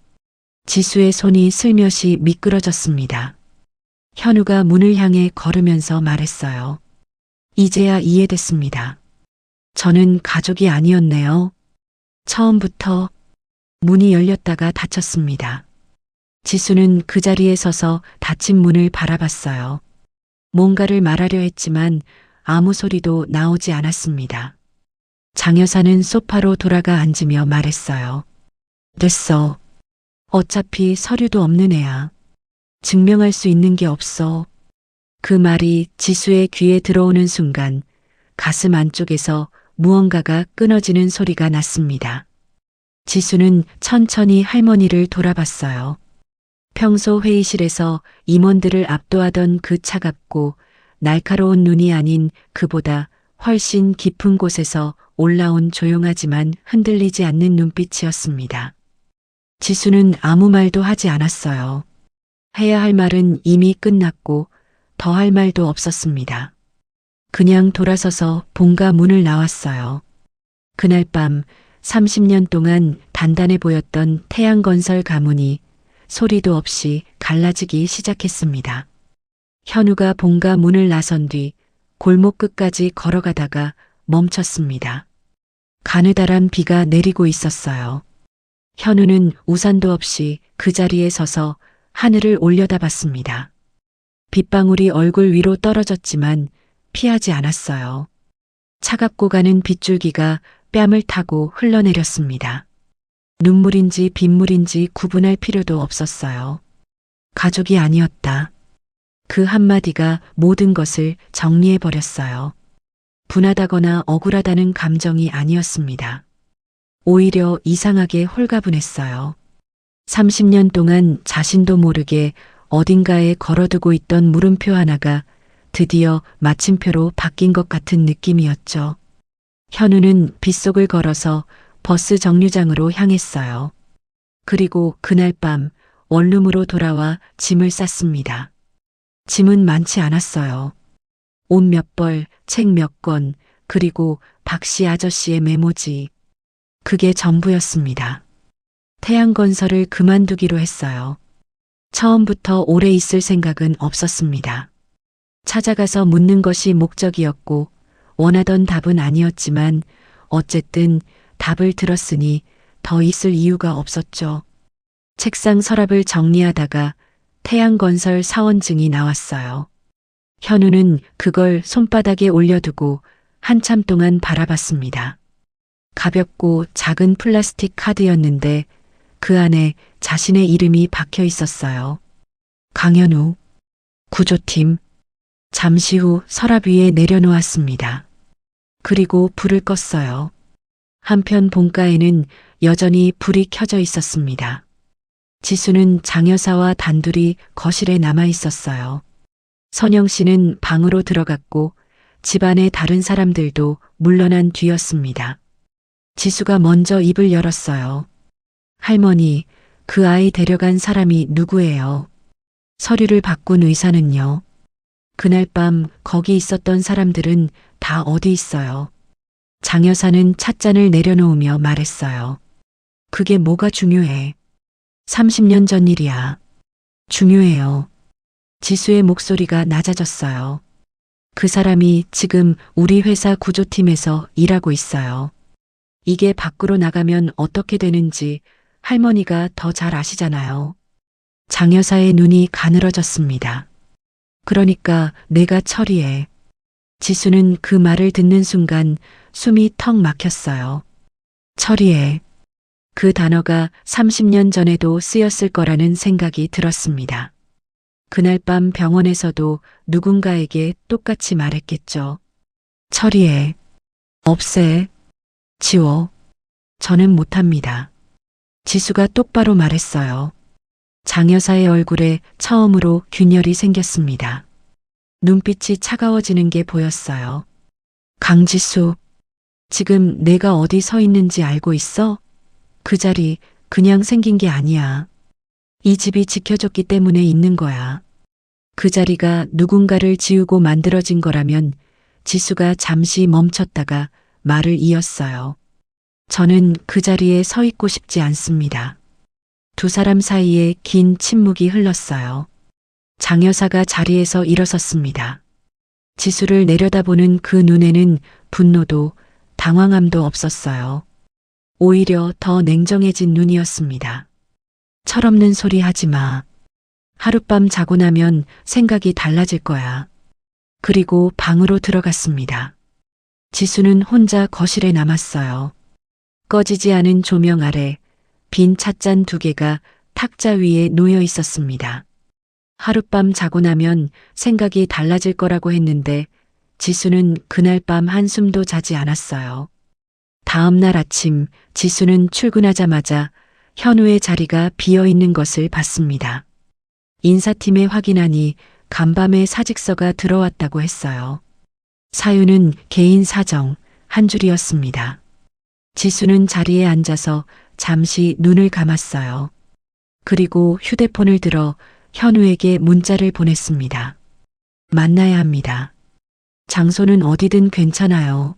지수의 손이 슬며시 미끄러졌습니다. 현우가 문을 향해 걸으면서 말했어요. 이제야 이해됐습니다. 저는 가족이 아니었네요. 처음부터. 문이 열렸다가 닫혔습니다. 지수는 그 자리에 서서 닫힌 문을 바라봤어요. 뭔가를 말하려 했지만 아무 소리도 나오지 않았습니다. 장 여사는 소파로 돌아가 앉으며 말했어요. 됐어. 어차피 서류도 없는 애야. 증명할 수 있는 게 없어. 그 말이 지수의 귀에 들어오는 순간 가슴 안쪽에서 무언가가 끊어지는 소리가 났습니다. 지수는 천천히 할머니를 돌아봤어요. 평소 회의실에서 임원들을 압도하던 그 차갑고 날카로운 눈이 아닌 그보다 훨씬 깊은 곳에서 올라온 조용하지만 흔들리지 않는 눈빛이었습니다. 지수는 아무 말도 하지 않았어요. 해야 할 말은 이미 끝났고 더 할 말도 없었습니다. 그냥 돌아서서 본가 문을 나왔어요. 그날 밤 30년 동안 단단해 보였던 태양건설 가문이 소리도 없이 갈라지기 시작했습니다. 현우가 본가 문을 나선 뒤 골목 끝까지 걸어가다가 멈췄습니다. 가느다란 비가 내리고 있었어요. 현우는 우산도 없이 그 자리에 서서 하늘을 올려다봤습니다. 빗방울이 얼굴 위로 떨어졌지만 피하지 않았어요. 차갑고 가는 빗줄기가 뺨을 타고 흘러내렸습니다. 눈물인지 빗물인지 구분할 필요도 없었어요. 가족이 아니었다. 그 한마디가 모든 것을 정리해버렸어요. 분하다거나 억울하다는 감정이 아니었습니다. 오히려 이상하게 홀가분했어요. 30년 동안 자신도 모르게 어딘가에 걸어두고 있던 물음표 하나가 드디어 마침표로 바뀐 것 같은 느낌이었죠. 현우는 빗속을 걸어서 버스 정류장으로 향했어요. 그리고 그날 밤 원룸으로 돌아와 짐을 쌌습니다. 짐은 많지 않았어요. 옷 몇 벌, 책 몇 권, 그리고 박씨 아저씨의 메모지. 그게 전부였습니다. 태양건설을 그만두기로 했어요. 처음부터 오래 있을 생각은 없었습니다. 찾아가서 묻는 것이 목적이었고 원하던 답은 아니었지만 어쨌든 답을 들었으니 더 있을 이유가 없었죠. 책상 서랍을 정리하다가 태양건설 사원증이 나왔어요. 현우는 그걸 손바닥에 올려두고 한참 동안 바라봤습니다. 가볍고 작은 플라스틱 카드였는데 그 안에 자신의 이름이 박혀 있었어요. 강현우, 구조팀. 잠시 후 서랍 위에 내려놓았습니다. 그리고 불을 껐어요. 한편 본가에는 여전히 불이 켜져 있었습니다. 지수는 장 여사와 단둘이 거실에 남아 있었어요. 선영 씨는 방으로 들어갔고 집안의 다른 사람들도 물러난 뒤였습니다. 지수가 먼저 입을 열었어요. 할머니, 그 아이 데려간 사람이 누구예요? 서류를 바꾼 의사는요? 그날 밤 거기 있었던 사람들은 다 어디 있어요? 장 여사는 찻잔을 내려놓으며 말했어요. 그게 뭐가 중요해? 30년 전 일이야. 중요해요. 지수의 목소리가 낮아졌어요. 그 사람이 지금 우리 회사 구조팀에서 일하고 있어요. 이게 밖으로 나가면 어떻게 되는지 할머니가 더 잘 아시잖아요. 장 여사의 눈이 가늘어졌습니다. 그러니까 내가 처리해. 지수는 그 말을 듣는 순간 숨이 턱 막혔어요. 처리해. 그 단어가 30년 전에도 쓰였을 거라는 생각이 들었습니다. 그날 밤 병원에서도 누군가에게 똑같이 말했겠죠. 처리해. 없애. 지워. 저는 못합니다. 지수가 똑바로 말했어요. 장 여사의 얼굴에 처음으로 균열이 생겼습니다. 눈빛이 차가워지는 게 보였어요. 강지수, 지금 내가 어디 서 있는지 알고 있어? 그 자리 그냥 생긴 게 아니야. 이 집이 지켜줬기 때문에 있는 거야. 그 자리가 누군가를 지우고 만들어진 거라면 지수가 잠시 멈췄다가 말을 이었어요. 저는 그 자리에 서 있고 싶지 않습니다. 두 사람 사이에 긴 침묵이 흘렀어요. 장 여사가 자리에서 일어섰습니다. 지수를 내려다보는 그 눈에는 분노도 당황함도 없었어요. 오히려 더 냉정해진 눈이었습니다. 철없는 소리 하지 마. 하룻밤 자고 나면 생각이 달라질 거야. 그리고 방으로 들어갔습니다. 지수는 혼자 거실에 남았어요. 꺼지지 않은 조명 아래 빈 찻잔 2개가 탁자 위에 놓여 있었습니다. 하룻밤 자고 나면 생각이 달라질 거라고 했는데 지수는 그날 밤 한숨도 자지 않았어요. 다음 날 아침 지수는 출근하자마자 현우의 자리가 비어 있는 것을 봤습니다. 인사팀에 확인하니 간밤에 사직서가 들어왔다고 했어요. 사유는 개인 사정 한 줄이었습니다. 지수는 자리에 앉아서 잠시 눈을 감았어요. 그리고 휴대폰을 들어 현우에게 문자를 보냈습니다. 만나야 합니다. 장소는 어디든 괜찮아요.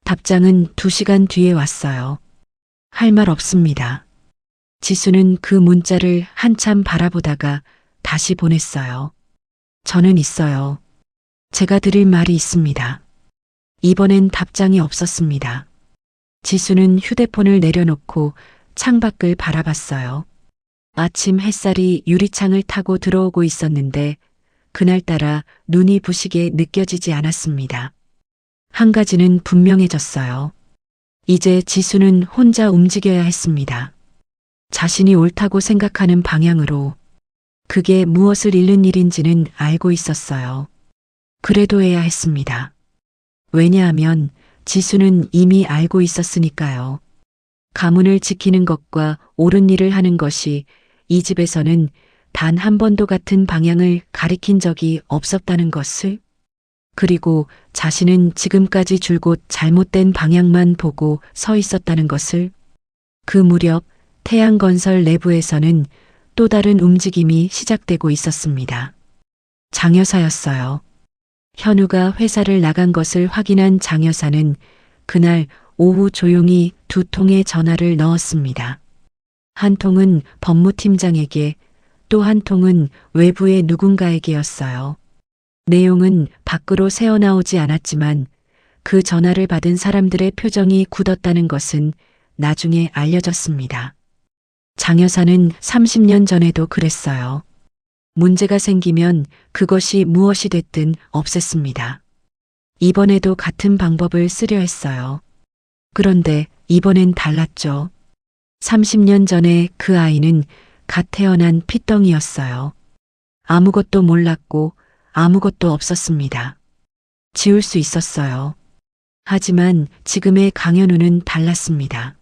답장은 2시간 뒤에 왔어요. 할 말 없습니다. 지수는 그 문자를 한참 바라보다가 다시 보냈어요. 저는 있어요. 제가 드릴 말이 있습니다. 이번엔 답장이 없었습니다. 지수는 휴대폰을 내려놓고 창밖을 바라봤어요. 아침 햇살이 유리창을 타고 들어오고 있었는데 그날따라 눈이 부시게 느껴지지 않았습니다. 한 가지는 분명해졌어요. 이제 지수는 혼자 움직여야 했습니다. 자신이 옳다고 생각하는 방향으로. 그게 무엇을 잃는 일인지는 알고 있었어요. 그래도 해야 했습니다. 왜냐하면 지수는 이미 알고 있었으니까요. 가문을 지키는 것과 옳은 일을 하는 것이 이 집에서는 단 한 번도 같은 방향을 가리킨 적이 없었다는 것을, 그리고 자신은 지금까지 줄곧 잘못된 방향만 보고 서 있었다는 것을. 그 무렵 태양건설 내부에서는 또 다른 움직임이 시작되고 있었습니다. 장 여사였어요. 현우가 회사를 나간 것을 확인한 장 여사는 그날 오후 조용히 2통의 전화를 넣었습니다. 한 통은 법무팀장에게, 또 한 통은 외부의 누군가에게였어요. 내용은 밖으로 새어나오지 않았지만 그 전화를 받은 사람들의 표정이 굳었다는 것은 나중에 알려졌습니다. 장 여사는 30년 전에도 그랬어요. 문제가 생기면 그것이 무엇이 됐든 없앴습니다. 이번에도 같은 방법을 쓰려 했어요. 그런데 이번엔 달랐죠. 30년 전에 그 아이는 갓 태어난 핏덩이였어요. 아무것도 몰랐고 아무것도 없었습니다. 지울 수 있었어요. 하지만 지금의 강현우는 달랐습니다.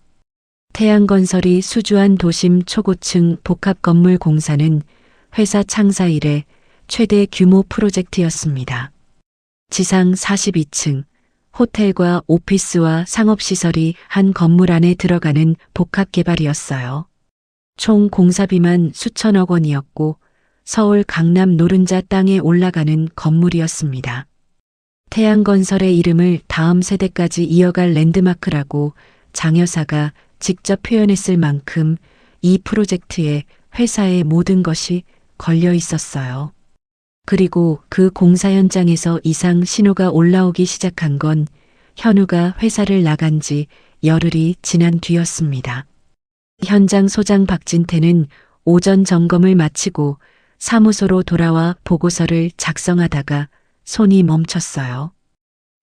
태양건설이 수주한 도심 초고층 복합건물 공사는 회사 창사 이래 최대 규모 프로젝트였습니다. 지상 42층, 호텔과 오피스와 상업시설이 한 건물 안에 들어가는 복합개발이었어요. 총 공사비만 수천억 원이었고 서울 강남 노른자 땅에 올라가는 건물이었습니다. 태양건설의 이름을 다음 세대까지 이어갈 랜드마크라고 장 여사가 직접 표현했을 만큼 이 프로젝트에 회사의 모든 것이 걸려 있었어요. 그리고 그 공사 현장에서 이상 신호가 올라오기 시작한 건 현우가 회사를 나간 지 열흘이 지난 뒤였습니다. 현장 소장 박진태는 오전 점검을 마치고 사무소로 돌아와 보고서를 작성하다가 손이 멈췄어요.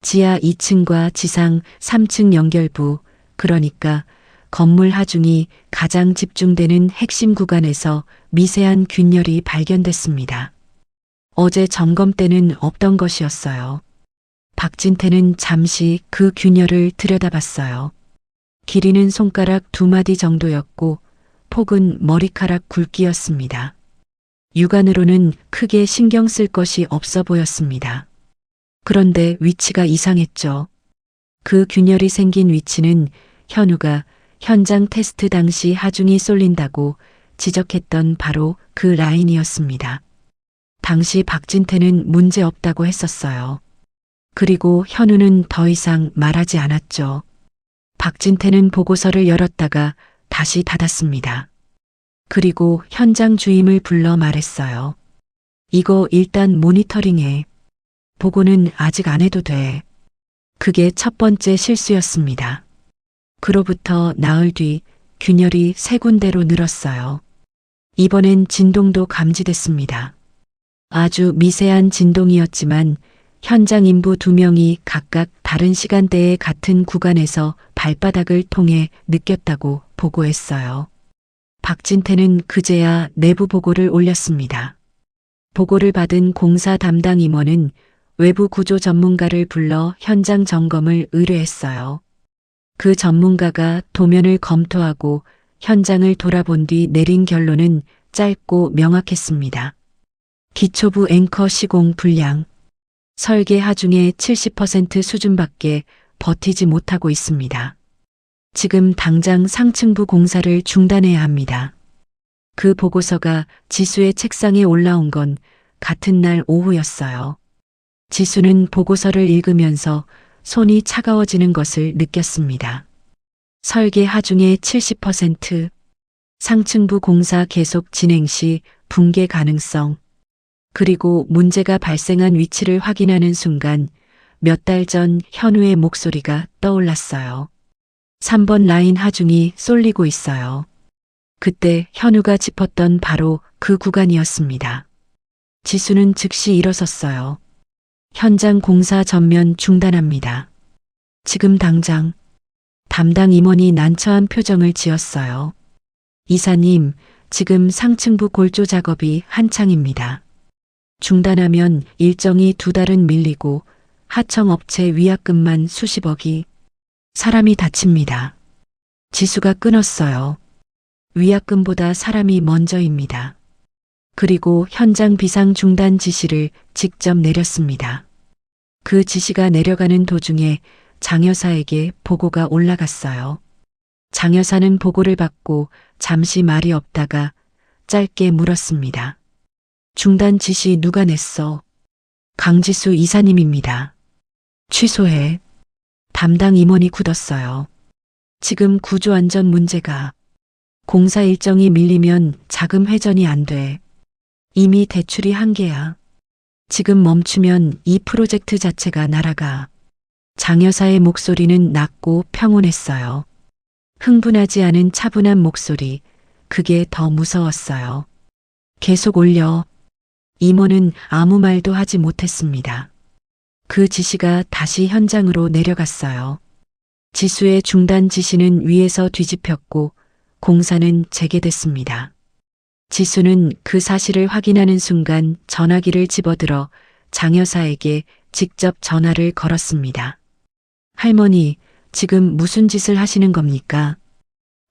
지하 2층과 지상 3층 연결부, 그러니까 건물 하중이 가장 집중되는 핵심 구간에서 미세한 균열이 발견됐습니다. 어제 점검 때는 없던 것이었어요. 박진태는 잠시 그 균열을 들여다봤어요. 길이는 손가락 2마디 정도였고 폭은 머리카락 굵기였습니다. 육안으로는 크게 신경 쓸 것이 없어 보였습니다. 그런데 위치가 이상했죠. 그 균열이 생긴 위치는 현우가 현장 테스트 당시 하중이 쏠린다고 지적했던 바로 그 라인이었습니다. 당시 박진태는 문제 없다고 했었어요. 그리고 현우는 더 이상 말하지 않았죠. 박진태는 보고서를 열었다가 다시 닫았습니다. 그리고 현장 주임을 불러 말했어요. 이거 일단 모니터링해. 보고는 아직 안 해도 돼. 그게 첫 번째 실수였습니다. 그로부터 나흘 뒤 균열이 3군데로 늘었어요. 이번엔 진동도 감지됐습니다. 아주 미세한 진동이었지만 현장 인부 2명이 각각 다른 시간대에 같은 구간에서 발바닥을 통해 느꼈다고 보고했어요. 박진태는 그제야 내부 보고를 올렸습니다. 보고를 받은 공사 담당 임원은 외부 구조 전문가를 불러 현장 점검을 의뢰했어요. 그 전문가가 도면을 검토하고 현장을 돌아본 뒤 내린 결론은 짧고 명확했습니다. 기초부 앵커 시공 불량, 설계 하중의 70% 수준밖에 버티지 못하고 있습니다. 지금 당장 상층부 공사를 중단해야 합니다. 그 보고서가 지수의 책상에 올라온 건 같은 날 오후였어요. 지수는 보고서를 읽으면서 손이 차가워지는 것을 느꼈습니다. 설계 하중의 70%, 상층부 공사 계속 진행 시 붕괴 가능성, 그리고 문제가 발생한 위치를 확인하는 순간 몇 달 전 현우의 목소리가 떠올랐어요. 3번 라인 하중이 쏠리고 있어요. 그때 현우가 짚었던 바로 그 구간이었습니다. 지수는 즉시 일어섰어요. 현장 공사 전면 중단합니다. 지금 당장. 담당 임원이 난처한 표정을 지었어요. 이사님, 지금 상층부 골조 작업이 한창입니다. 중단하면 일정이 2달은 밀리고 하청업체 위약금만 수십억이, 사람이 다칩니다. 지수가 끊었어요. 위약금보다 사람이 먼저입니다. 그리고 현장 비상 중단 지시를 직접 내렸습니다. 그 지시가 내려가는 도중에 장 여사에게 보고가 올라갔어요. 장 여사는 보고를 받고 잠시 말이 없다가 짧게 물었습니다. 중단 지시 누가 냈어? 강지수 이사님입니다. 취소해. 담당 임원이 굳었어요. 지금 구조 안전 문제가, 공사 일정이 밀리면 자금 회전이 안 돼. 이미 대출이 한계야. 지금 멈추면 이 프로젝트 자체가 날아가. 장 여사의 목소리는 낮고 평온했어요. 흥분하지 않은 차분한 목소리, 그게 더 무서웠어요. 계속 올려. 임원은 아무 말도 하지 못했습니다. 그 지시가 다시 현장으로 내려갔어요. 지수의 중단 지시는 위에서 뒤집혔고 공사는 재개됐습니다. 지수는 그 사실을 확인하는 순간 전화기를 집어들어 장 여사에게 직접 전화를 걸었습니다. 할머니, 지금 무슨 짓을 하시는 겁니까?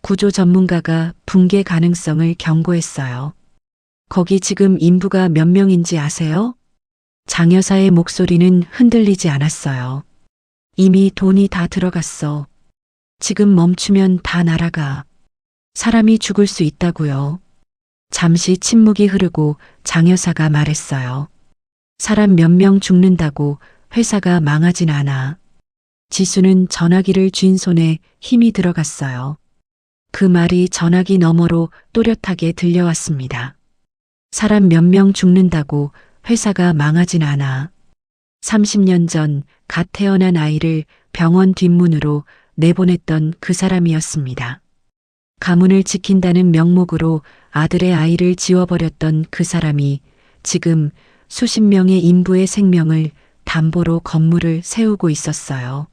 구조 전문가가 붕괴 가능성을 경고했어요. 거기 지금 인부가 몇 명인지 아세요? 장 여사의 목소리는 흔들리지 않았어요. 이미 돈이 다 들어갔어. 지금 멈추면 다 날아가. 사람이 죽을 수 있다고요. 잠시 침묵이 흐르고 장 여사가 말했어요. 사람 몇 명 죽는다고 회사가 망하진 않아. 지수는 전화기를 쥔 손에 힘이 들어갔어요. 그 말이 전화기 너머로 또렷하게 들려왔습니다. 사람 몇 명 죽는다고 회사가 망하진 않아. 30년 전 갓 태어난 아이를 병원 뒷문으로 내보냈던 그 사람이었습니다. 가문을 지킨다는 명목으로 아들의 아이를 지워버렸던 그 사람이 지금 수십 명의 인부의 생명을 담보로 건물을 세우고 있었어요.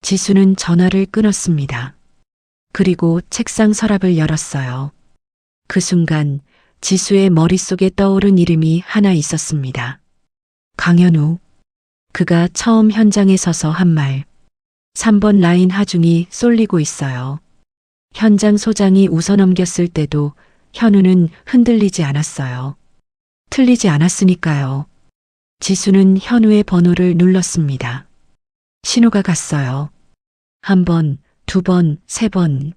지수는 전화를 끊었습니다. 그리고 책상 서랍을 열었어요. 그 순간 지수의 머릿속에 떠오른 이름이 하나 있었습니다. 강현우. 그가 처음 현장에 서서 한 말. 3번 라인 하중이 쏠리고 있어요. 현장 소장이 웃어넘겼을 때도 현우는 흔들리지 않았어요. 틀리지 않았으니까요. 지수는 현우의 번호를 눌렀습니다. 신호가 갔어요. 1번, 2번, 3번.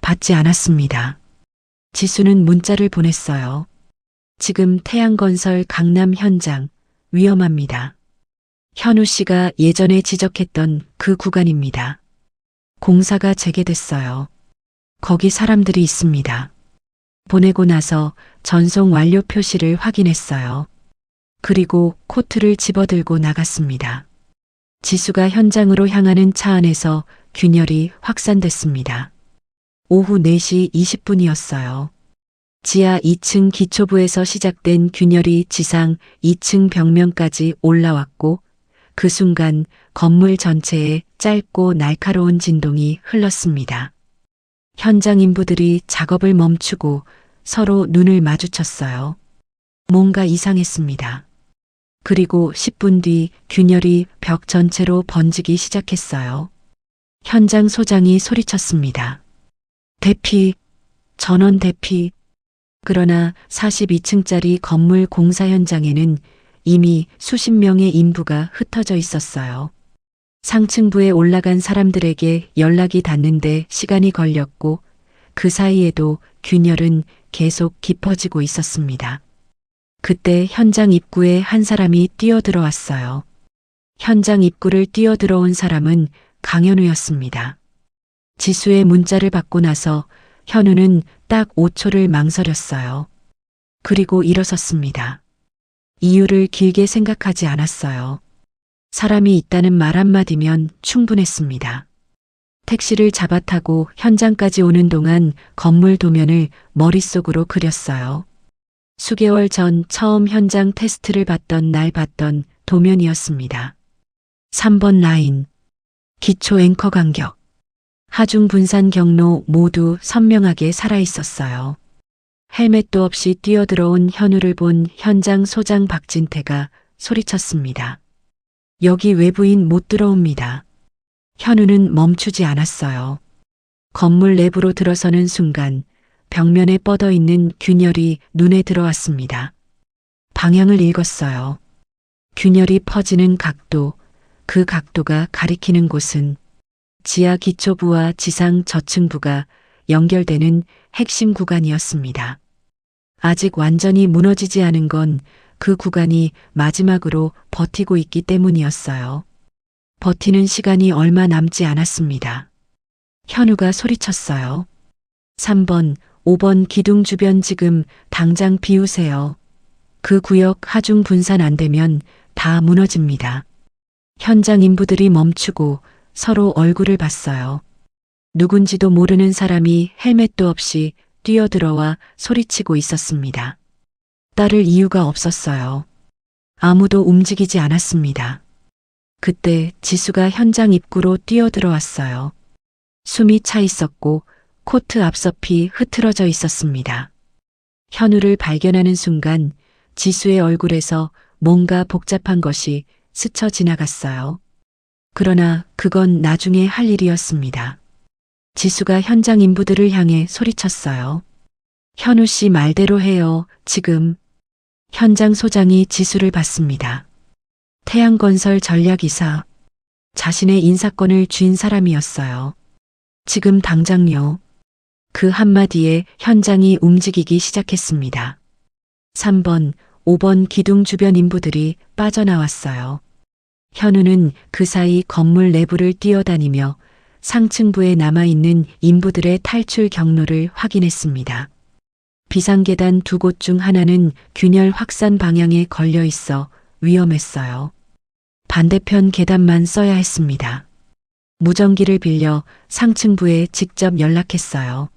받지 않았습니다. 지수는 문자를 보냈어요. 지금 태양건설 강남 현장 위험합니다. 현우 씨가 예전에 지적했던 그 구간입니다. 공사가 재개됐어요. 거기 사람들이 있습니다. 보내고 나서 전송 완료 표시를 확인했어요. 그리고 코트를 집어들고 나갔습니다. 지수가 현장으로 향하는 차 안에서 균열이 확산됐습니다. 오후 4시 20분이었어요. 지하 2층 기초부에서 시작된 균열이 지상 2층 벽면까지 올라왔고 그 순간 건물 전체에 짧고 날카로운 진동이 흘렀습니다. 현장 인부들이 작업을 멈추고 서로 눈을 마주쳤어요. 뭔가 이상했습니다. 그리고 10분 뒤 균열이 벽 전체로 번지기 시작했어요. 현장 소장이 소리쳤습니다. 대피, 전원 대피. 그러나 42층짜리 건물 공사 현장에는 이미 수십 명의 인부가 흩어져 있었어요. 상층부에 올라간 사람들에게 연락이 닿는데 시간이 걸렸고 그 사이에도 균열은 계속 깊어지고 있었습니다. 그때 현장 입구에 한 사람이 뛰어들어왔어요. 현장 입구를 뛰어들어온 사람은 강현우였습니다. 지수의 문자를 받고 나서 현우는 딱 5초를 망설였어요. 그리고 일어섰습니다. 이유를 길게 생각하지 않았어요. 사람이 있다는 말 한마디면 충분했습니다. 택시를 잡아 타고 현장까지 오는 동안 건물 도면을 머릿속으로 그렸어요. 수개월 전 처음 현장 테스트를 받던 날 봤던 도면이었습니다. 3번 라인, 기초 앵커 간격, 하중 분산 경로 모두 선명하게 살아있었어요. 헬멧도 없이 뛰어들어온 현우를 본 현장 소장 박진태가 소리쳤습니다. 여기 외부인 못 들어옵니다. 현우는 멈추지 않았어요. 건물 내부로 들어서는 순간 벽면에 뻗어 있는 균열이 눈에 들어왔습니다. 방향을 읽었어요. 균열이 퍼지는 각도, 그 각도가 가리키는 곳은 지하 기초부와 지상 저층부가 연결되는 핵심 구간이었습니다. 아직 완전히 무너지지 않은 건 그 구간이 마지막으로 버티고 있기 때문이었어요. 버티는 시간이 얼마 남지 않았습니다. 현우가 소리쳤어요. 3번, 5번 기둥 주변 지금 당장 비우세요. 그 구역 하중 분산 안 되면 다 무너집니다. 현장 인부들이 멈추고 서로 얼굴을 봤어요. 누군지도 모르는 사람이 헬멧도 없이 뛰어들어와 소리치고 있었습니다. 따를 이유가 없었어요. 아무도 움직이지 않았습니다. 그때 지수가 현장 입구로 뛰어들어왔어요. 숨이 차 있었고 코트 앞섭이 흐트러져 있었습니다. 현우를 발견하는 순간 지수의 얼굴에서 뭔가 복잡한 것이 스쳐 지나갔어요. 그러나 그건 나중에 할 일이었습니다. 지수가 현장 인부들을 향해 소리쳤어요. 현우 씨 말대로 해요, 지금. 현장 소장이 지수를 봤습니다. 태양건설 전략이사. 자신의 인사권을 쥔 사람이었어요. 지금 당장요. 그 한마디에 현장이 움직이기 시작했습니다. 3번, 5번 기둥 주변 인부들이 빠져나왔어요. 현우는 그 사이 건물 내부를 뛰어다니며 상층부에 남아있는 인부들의 탈출 경로를 확인했습니다. 비상계단 두 곳 중 하나는 균열 확산 방향에 걸려 있어 위험했어요. 반대편 계단만 써야 했습니다. 무전기를 빌려 상층부에 직접 연락했어요.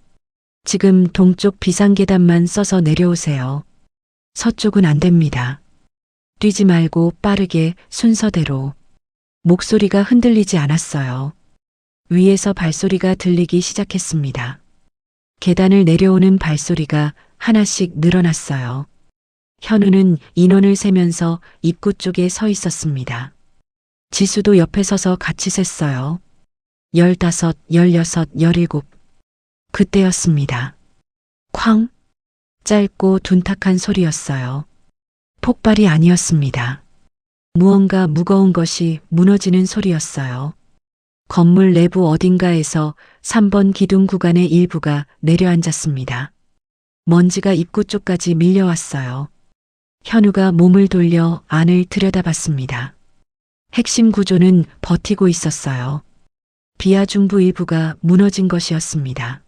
지금 동쪽 비상계단만 써서 내려오세요. 서쪽은 안 됩니다. 뛰지 말고 빠르게 순서대로. 목소리가 흔들리지 않았어요. 위에서 발소리가 들리기 시작했습니다. 계단을 내려오는 발소리가 하나씩 늘어났어요. 현우는 인원을 세면서 입구 쪽에 서 있었습니다. 지수도 옆에 서서 같이 셌어요. 15, 16, 17. 그때였습니다. 쾅! 짧고 둔탁한 소리였어요. 폭발이 아니었습니다. 무언가 무거운 것이 무너지는 소리였어요. 건물 내부 어딘가에서 3번 기둥 구간의 일부가 내려앉았습니다. 먼지가 입구 쪽까지 밀려왔어요. 현우가 몸을 돌려 안을 들여다봤습니다. 핵심 구조는 버티고 있었어요. 비하 중부 일부가 무너진 것이었습니다.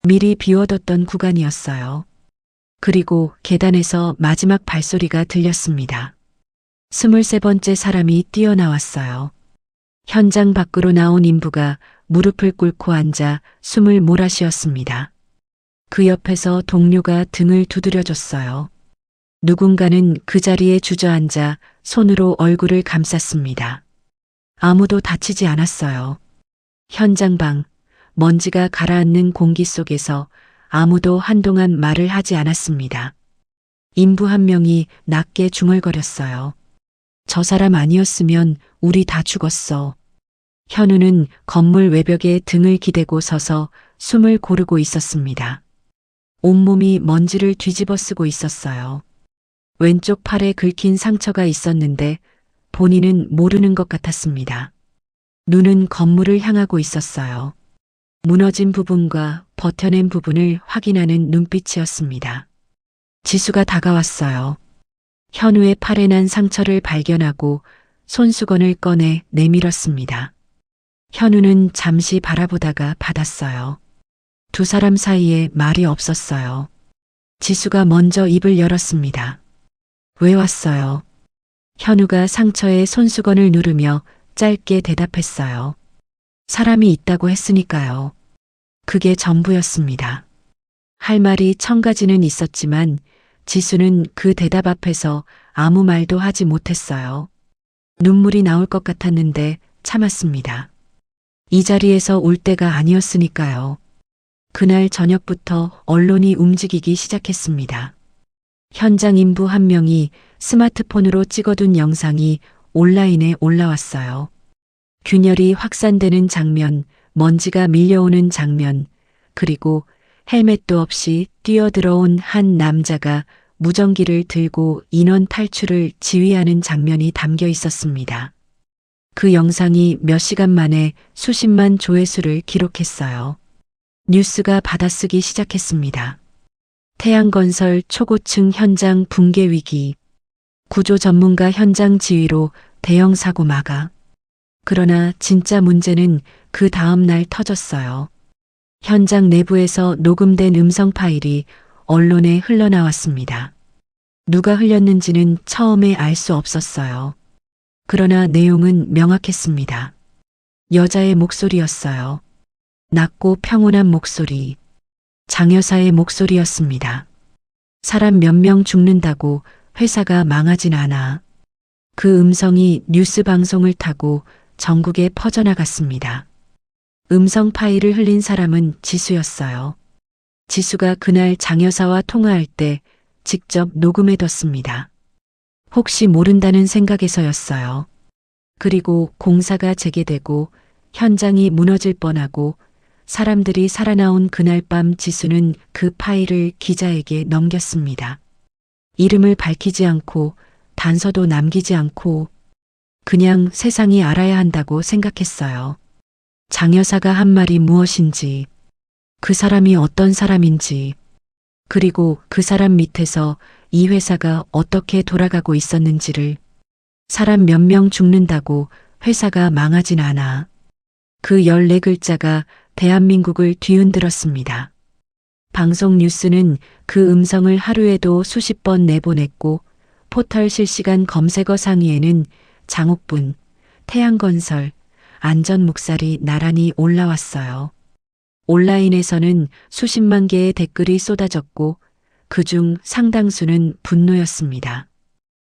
미리 비워뒀던 구간이었어요. 그리고 계단에서 마지막 발소리가 들렸습니다. 23번째 사람이 뛰어나왔어요. 현장 밖으로 나온 인부가 무릎을 꿇고 앉아 숨을 몰아쉬었습니다. 그 옆에서 동료가 등을 두드려줬어요. 누군가는 그 자리에 주저앉아 손으로 얼굴을 감쌌습니다. 아무도 다치지 않았어요. 현장방, 먼지가 가라앉는 공기 속에서 아무도 한동안 말을 하지 않았습니다. 인부 한 명이 낮게 중얼거렸어요. 저 사람 아니었으면 우리 다 죽었어. 현우는 건물 외벽에 등을 기대고 서서 숨을 고르고 있었습니다. 온몸이 먼지를 뒤집어 쓰고 있었어요. 왼쪽 팔에 긁힌 상처가 있었는데 본인은 모르는 것 같았습니다. 눈은 건물을 향하고 있었어요. 무너진 부분과 버텨낸 부분을 확인하는 눈빛이었습니다. 지수가 다가왔어요. 현우의 팔에 난 상처를 발견하고 손수건을 꺼내 내밀었습니다. 현우는 잠시 바라보다가 받았어요. 두 사람 사이에 말이 없었어요. 지수가 먼저 입을 열었습니다. 왜 왔어요? 현우가 상처에 손수건을 누르며 짧게 대답했어요. 사람이 있다고 했으니까요. 그게 전부였습니다. 할 말이 1000가지는 있었지만 지수는 그 대답 앞에서 아무 말도 하지 못했어요. 눈물이 나올 것 같았는데 참았습니다. 이 자리에서 울 때가 아니었으니까요. 그날 저녁부터 언론이 움직이기 시작했습니다. 현장 인부 한 명이 스마트폰으로 찍어둔 영상이 온라인에 올라왔어요. 균열이 확산되는 장면, 먼지가 밀려오는 장면, 그리고 헬멧도 없이 뛰어들어온 한 남자가 무전기를 들고 인원 탈출을 지휘하는 장면이 담겨 있었습니다. 그 영상이 몇 시간 만에 수십만 조회수를 기록했어요. 뉴스가 받아쓰기 시작했습니다. 태양건설 초고층 현장 붕괴 위기. 구조 전문가 현장 지휘로 대형 사고 막아. 그러나 진짜 문제는 그 다음 날 터졌어요. 현장 내부에서 녹음된 음성 파일이 언론에 흘러나왔습니다. 누가 흘렸는지는 처음에 알 수 없었어요. 그러나 내용은 명확했습니다. 여자의 목소리였어요. 낮고 평온한 목소리. 장 여사의 목소리였습니다. 사람 몇 명 죽는다고 회사가 망하진 않아. 그 음성이 뉴스 방송을 타고 전국에 퍼져나갔습니다. 음성 파일을 흘린 사람은 지수였어요. 지수가 그날 장 여사와 통화할 때 직접 녹음해뒀습니다. 혹시 모른다는 생각에서였어요. 그리고 공사가 재개되고 현장이 무너질 뻔하고 사람들이 살아나온 그날 밤 지수는 그 파일을 기자에게 넘겼습니다. 이름을 밝히지 않고 단서도 남기지 않고 그냥 세상이 알아야 한다고 생각했어요. 장 여사가 한 말이 무엇인지, 그 사람이 어떤 사람인지, 그리고 그 사람 밑에서 이 회사가 어떻게 돌아가고 있었는지를. 사람 몇 명 죽는다고 회사가 망하진 않아. 그 14글자가 대한민국을 뒤흔들었습니다. 방송 뉴스는 그 음성을 하루에도 수십 번 내보냈고 포털 실시간 검색어 상위에는 장옥분, 태양건설, 안전목살이 나란히 올라왔어요. 온라인에서는 수십만 개의 댓글이 쏟아졌고 그중 상당수는 분노였습니다.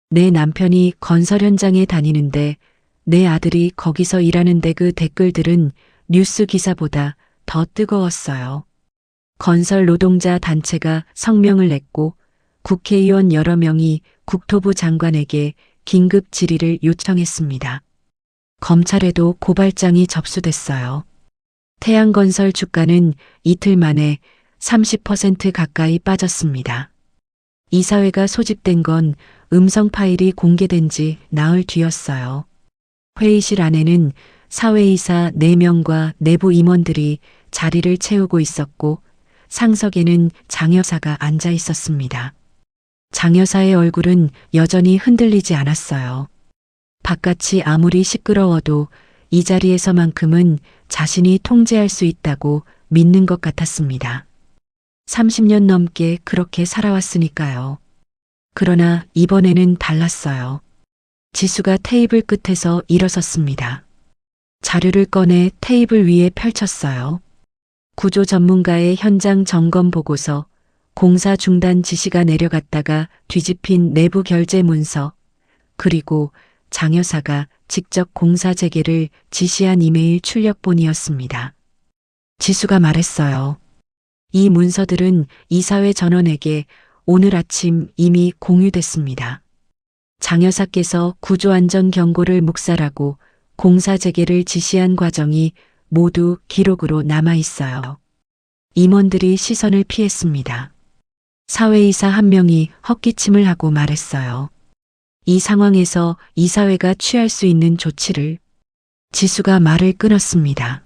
내 남편이 건설 현장에 다니는데 내 아들이 거기서 일하는데 그 댓글들은 뉴스 기사보다 더 뜨거웠어요. 건설 노동자 단체가 성명을 냈고 국회의원 여러 명이 국토부 장관에게 긴급 질의를 요청했습니다. 검찰에도 고발장이 접수됐어요. 태양건설 주가는 이틀 만에 30% 가까이 빠졌습니다. 이사회가 소집된 건 음성 파일이 공개된 지 나흘 뒤였어요. 회의실 안에는 사회이사 4명과 내부 임원들이 자리를 채우고 있었고 상석에는 장 여사가 앉아 있었습니다. 장 여사의 얼굴은 여전히 흔들리지 않았어요. 바깥이 아무리 시끄러워도 이 자리에서만큼은 자신이 통제할 수 있다고 믿는 것 같았습니다. 30년 넘게 그렇게 살아왔으니까요. 그러나 이번에는 달랐어요. 지수가 테이블 끝에서 일어섰습니다. 자료를 꺼내 테이블 위에 펼쳤어요. 구조 전문가의 현장 점검 보고서, 공사 중단 지시가 내려갔다가 뒤집힌 내부 결제 문서, 그리고 장 여사가 직접 공사 재개를 지시한 이메일 출력본이었습니다. 지수가 말했어요. 이 문서들은 이사회 전원에게 오늘 아침 이미 공유됐습니다. 장 여사께서 구조안전 경고를 묵살하고 공사 재개를 지시한 과정이 모두 기록으로 남아 있어요. 임원들이 시선을 피했습니다. 사회이사 한 명이 헛기침을 하고 말했어요. 이 상황에서 이사회가 취할 수 있는 조치를. 지수가 말을 끊었습니다.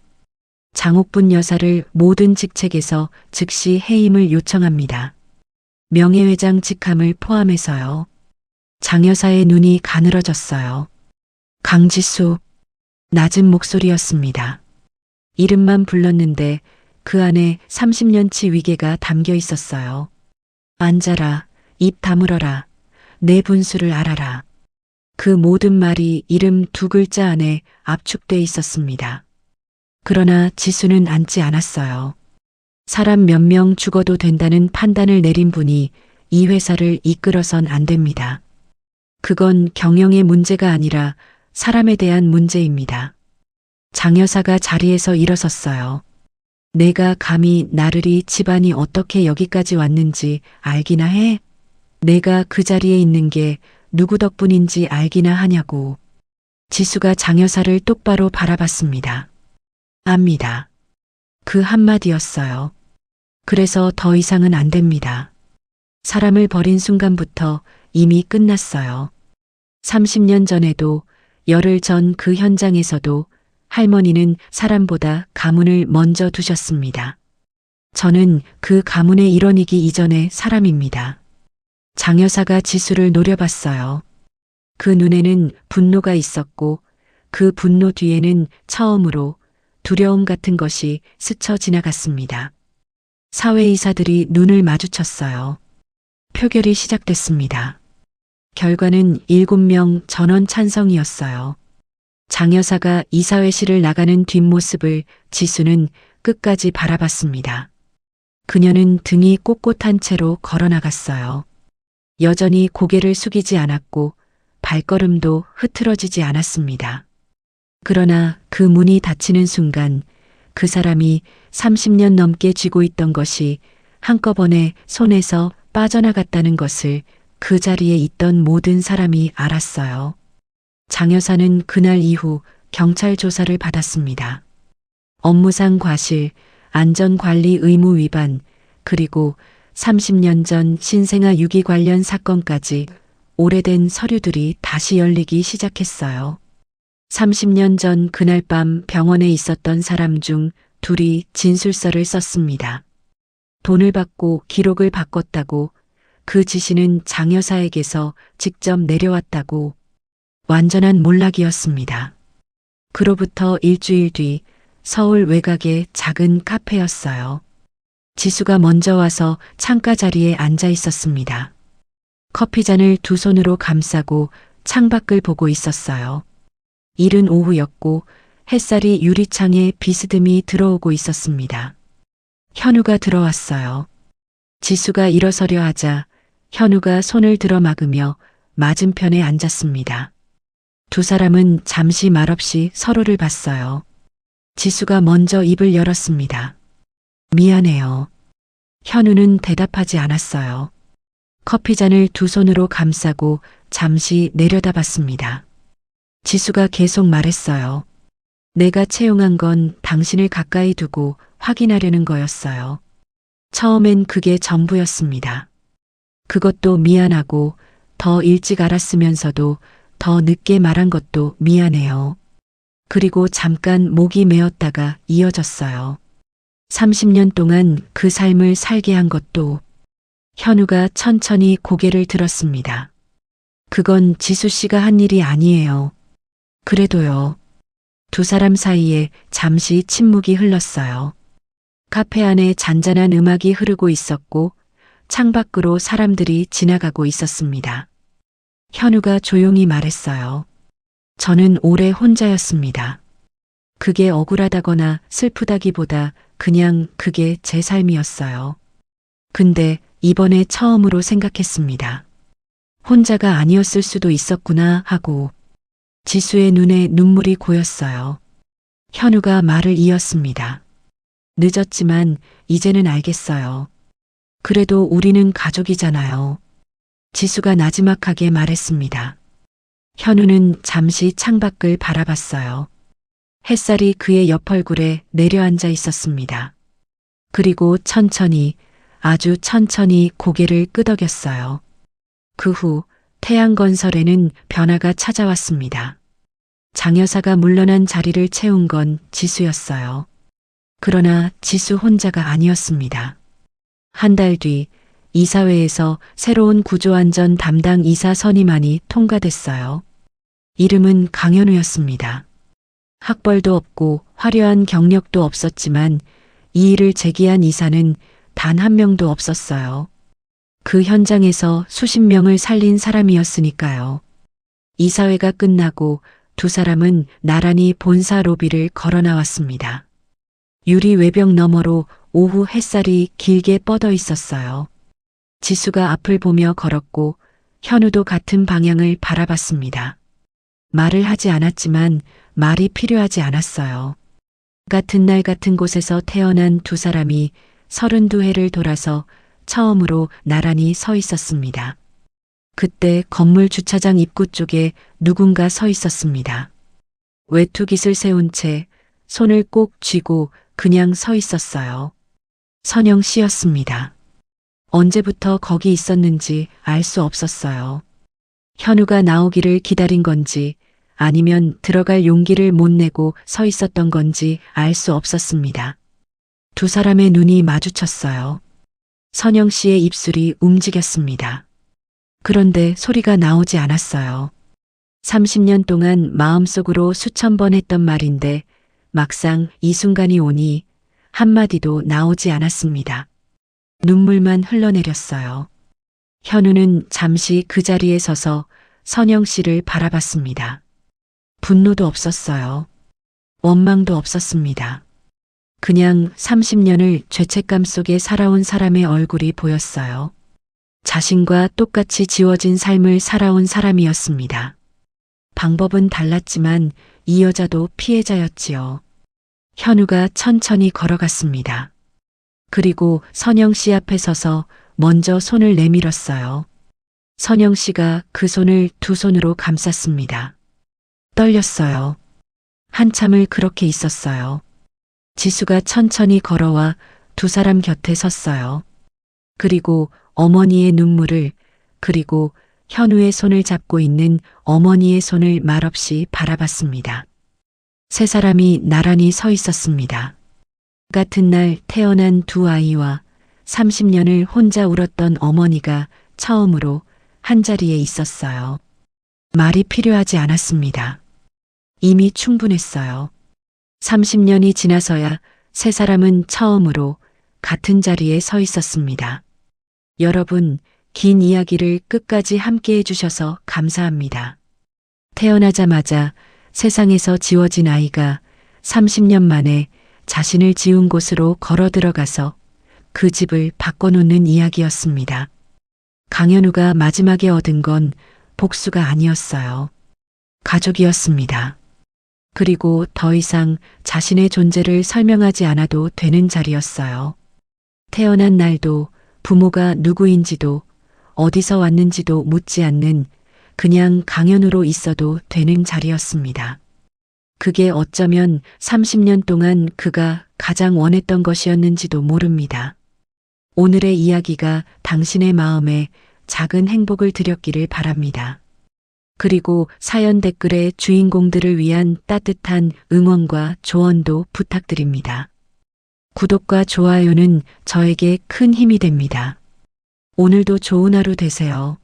장옥분 여사를 모든 직책에서 즉시 해임을 요청합니다. 명예회장 직함을 포함해서요. 장 여사의 눈이 가늘어졌어요. 강지수. 낮은 목소리였습니다. 이름만 불렀는데 그 안에 30년치 위계가 담겨 있었어요. 앉아라, 입 다물어라, 내 분수를 알아라. 그 모든 말이 이름 2글자 안에 압축돼 있었습니다. 그러나 지수는 앉지 않았어요. 사람 몇 명 죽어도 된다는 판단을 내린 분이 이 회사를 이끌어선 안 됩니다. 그건 경영의 문제가 아니라 사람에 대한 문제입니다. 장 여사가 자리에서 일어섰어요. 내가 감히 나르리 집안이 어떻게 여기까지 왔는지 알기나 해? 내가 그 자리에 있는 게 누구 덕분인지 알기나 하냐고. 지수가 장 여사를 똑바로 바라봤습니다. 압니다. 그 한마디였어요. 그래서 더 이상은 안 됩니다. 사람을 버린 순간부터 이미 끝났어요. 30년 전에도 열흘 전 그 현장에서도 할머니는 사람보다 가문을 먼저 두셨습니다. 저는 그 가문의 일원이기 이전의 사람입니다. 장 여사가 지수를 노려봤어요. 그 눈에는 분노가 있었고 그 분노 뒤에는 처음으로 두려움 같은 것이 스쳐 지나갔습니다. 사회이사들이 눈을 마주쳤어요. 표결이 시작됐습니다. 결과는 7명 전원 찬성이었어요. 장 여사가 이사회실을 나가는 뒷모습을 지수는 끝까지 바라봤습니다. 그녀는 등이 꼿꼿한 채로 걸어나갔어요. 여전히 고개를 숙이지 않았고 발걸음도 흐트러지지 않았습니다. 그러나 그 문이 닫히는 순간 그 사람이 30년 넘게 쥐고 있던 것이 한꺼번에 손에서 빠져나갔다는 것을 그 자리에 있던 모든 사람이 알았어요. 장 여사는 그날 이후 경찰 조사를 받았습니다. 업무상 과실, 안전관리 의무 위반, 그리고 30년 전 신생아 유기 관련 사건까지 오래된 서류들이 다시 열리기 시작했어요. 30년 전 그날 밤 병원에 있었던 사람 중 2이 진술서를 썼습니다. 돈을 받고 기록을 바꿨다고, 그 지시는 장 여사에게서 직접 내려왔다고. 완전한 몰락이었습니다. 그로부터 일주일 뒤 서울 외곽의 작은 카페였어요. 지수가 먼저 와서 창가 자리에 앉아 있었습니다. 커피잔을 두 손으로 감싸고 창밖을 보고 있었어요. 이른 오후였고 햇살이 유리창에 비스듬히 들어오고 있었습니다. 현우가 들어왔어요. 지수가 일어서려 하자 현우가 손을 들어 막으며 맞은편에 앉았습니다. 두 사람은 잠시 말없이 서로를 봤어요. 지수가 먼저 입을 열었습니다. 미안해요. 현우는 대답하지 않았어요. 커피잔을 두 손으로 감싸고 잠시 내려다봤습니다. 지수가 계속 말했어요. 내가 채용한 건 당신을 가까이 두고 확인하려는 거였어요. 처음엔 그게 전부였습니다. 그것도 미안하고 더 일찍 알았으면서도 더 늦게 말한 것도 미안해요. 그리고 잠깐 목이 메었다가 이어졌어요. 30년 동안 그 삶을 살게 한 것도. 현우가 천천히 고개를 들었습니다. 그건 지수 씨가 한 일이 아니에요. 그래도요. 두 사람 사이에 잠시 침묵이 흘렀어요. 카페 안에 잔잔한 음악이 흐르고 있었고 창밖으로 사람들이 지나가고 있었습니다. 현우가 조용히 말했어요. 저는 오래 혼자였습니다. 그게 억울하다거나 슬프다기보다 그냥 그게 제 삶이었어요. 근데 이번에 처음으로 생각했습니다. 혼자가 아니었을 수도 있었구나 하고. 지수의 눈에 눈물이 고였어요. 현우가 말을 이었습니다. 늦었지만 이제는 알겠어요. 그래도 우리는 가족이잖아요. 지수가 나지막하게 말했습니다. 현우는 잠시 창밖을 바라봤어요. 햇살이 그의 옆 얼굴에 내려앉아 있었습니다. 그리고 천천히, 아주 천천히 고개를 끄덕였어요. 그 후 태양건설에는 변화가 찾아왔습니다. 장 여사가 물러난 자리를 채운 건 지수였어요. 그러나 지수 혼자가 아니었습니다. 한 달 뒤 이사회에서 새로운 구조안전 담당 이사 선임안이 통과됐어요. 이름은 강현우였습니다. 학벌도 없고 화려한 경력도 없었지만 이 일을 제기한 이사는 단 한 명도 없었어요. 그 현장에서 수십 명을 살린 사람이었으니까요. 이사회가 끝나고 두 사람은 나란히 본사 로비를 걸어 나왔습니다. 유리 외벽 너머로 오후 햇살이 길게 뻗어 있었어요. 지수가 앞을 보며 걸었고 현우도 같은 방향을 바라봤습니다. 말을 하지 않았지만 말이 필요하지 않았어요. 같은 날 같은 곳에서 태어난 두 사람이 32회를 돌아서 처음으로 나란히 서 있었습니다. 그때 건물 주차장 입구 쪽에 누군가 서 있었습니다. 외투깃을 세운 채 손을 꼭 쥐고 그냥 서 있었어요. 선영 씨였습니다. 언제부터 거기 있었는지 알 수 없었어요. 현우가 나오기를 기다린 건지 아니면 들어갈 용기를 못 내고 서 있었던 건지 알 수 없었습니다. 두 사람의 눈이 마주쳤어요. 선영 씨의 입술이 움직였습니다. 그런데 소리가 나오지 않았어요. 30년 동안 마음속으로 수천 번 했던 말인데 막상 이 순간이 오니 한마디도 나오지 않았습니다. 눈물만 흘러내렸어요. 현우는 잠시 그 자리에 서서 선영 씨를 바라봤습니다. 분노도 없었어요. 원망도 없었습니다. 그냥 30년을 죄책감 속에 살아온 사람의 얼굴이 보였어요. 자신과 똑같이 지워진 삶을 살아온 사람이었습니다. 방법은 달랐지만 이 여자도 피해자였지요. 현우가 천천히 걸어갔습니다. 그리고 선영 씨 앞에 서서 먼저 손을 내밀었어요. 선영 씨가 그 손을 두 손으로 감쌌습니다. 떨렸어요. 한참을 그렇게 있었어요. 지수가 천천히 걸어와 두 사람 곁에 섰어요. 그리고 어머니의 눈물을, 그리고 현우의 손을 잡고 있는 어머니의 손을 말없이 바라봤습니다. 세 사람이 나란히 서 있었습니다. 같은 날 태어난 두 아이와 30년을 혼자 울었던 어머니가 처음으로 한자리에 있었어요. 말이 필요하지 않았습니다. 이미 충분했어요. 30년이 지나서야 세 사람은 처음으로 같은 자리에 서 있었습니다. 여러분, 긴 이야기를 끝까지 함께 해주셔서 감사합니다. 태어나자마자 세상에서 지워진 아이가 30년 만에 자신을 지운 곳으로 걸어 들어가서 그 집을 바꿔놓는 이야기였습니다. 강현우가 마지막에 얻은 건 복수가 아니었어요. 가족이었습니다. 그리고 더 이상 자신의 존재를 설명하지 않아도 되는 자리였어요. 태어난 날도 부모가 누구인지도 어디서 왔는지도 묻지 않는 그냥 강현우로 있어도 되는 자리였습니다. 그게 어쩌면 30년 동안 그가 가장 원했던 것이었는지도 모릅니다. 오늘의 이야기가 당신의 마음에 작은 행복을 드렸기를 바랍니다. 그리고 사연 댓글에 주인공들을 위한 따뜻한 응원과 조언도 부탁드립니다. 구독과 좋아요는 저에게 큰 힘이 됩니다. 오늘도 좋은 하루 되세요.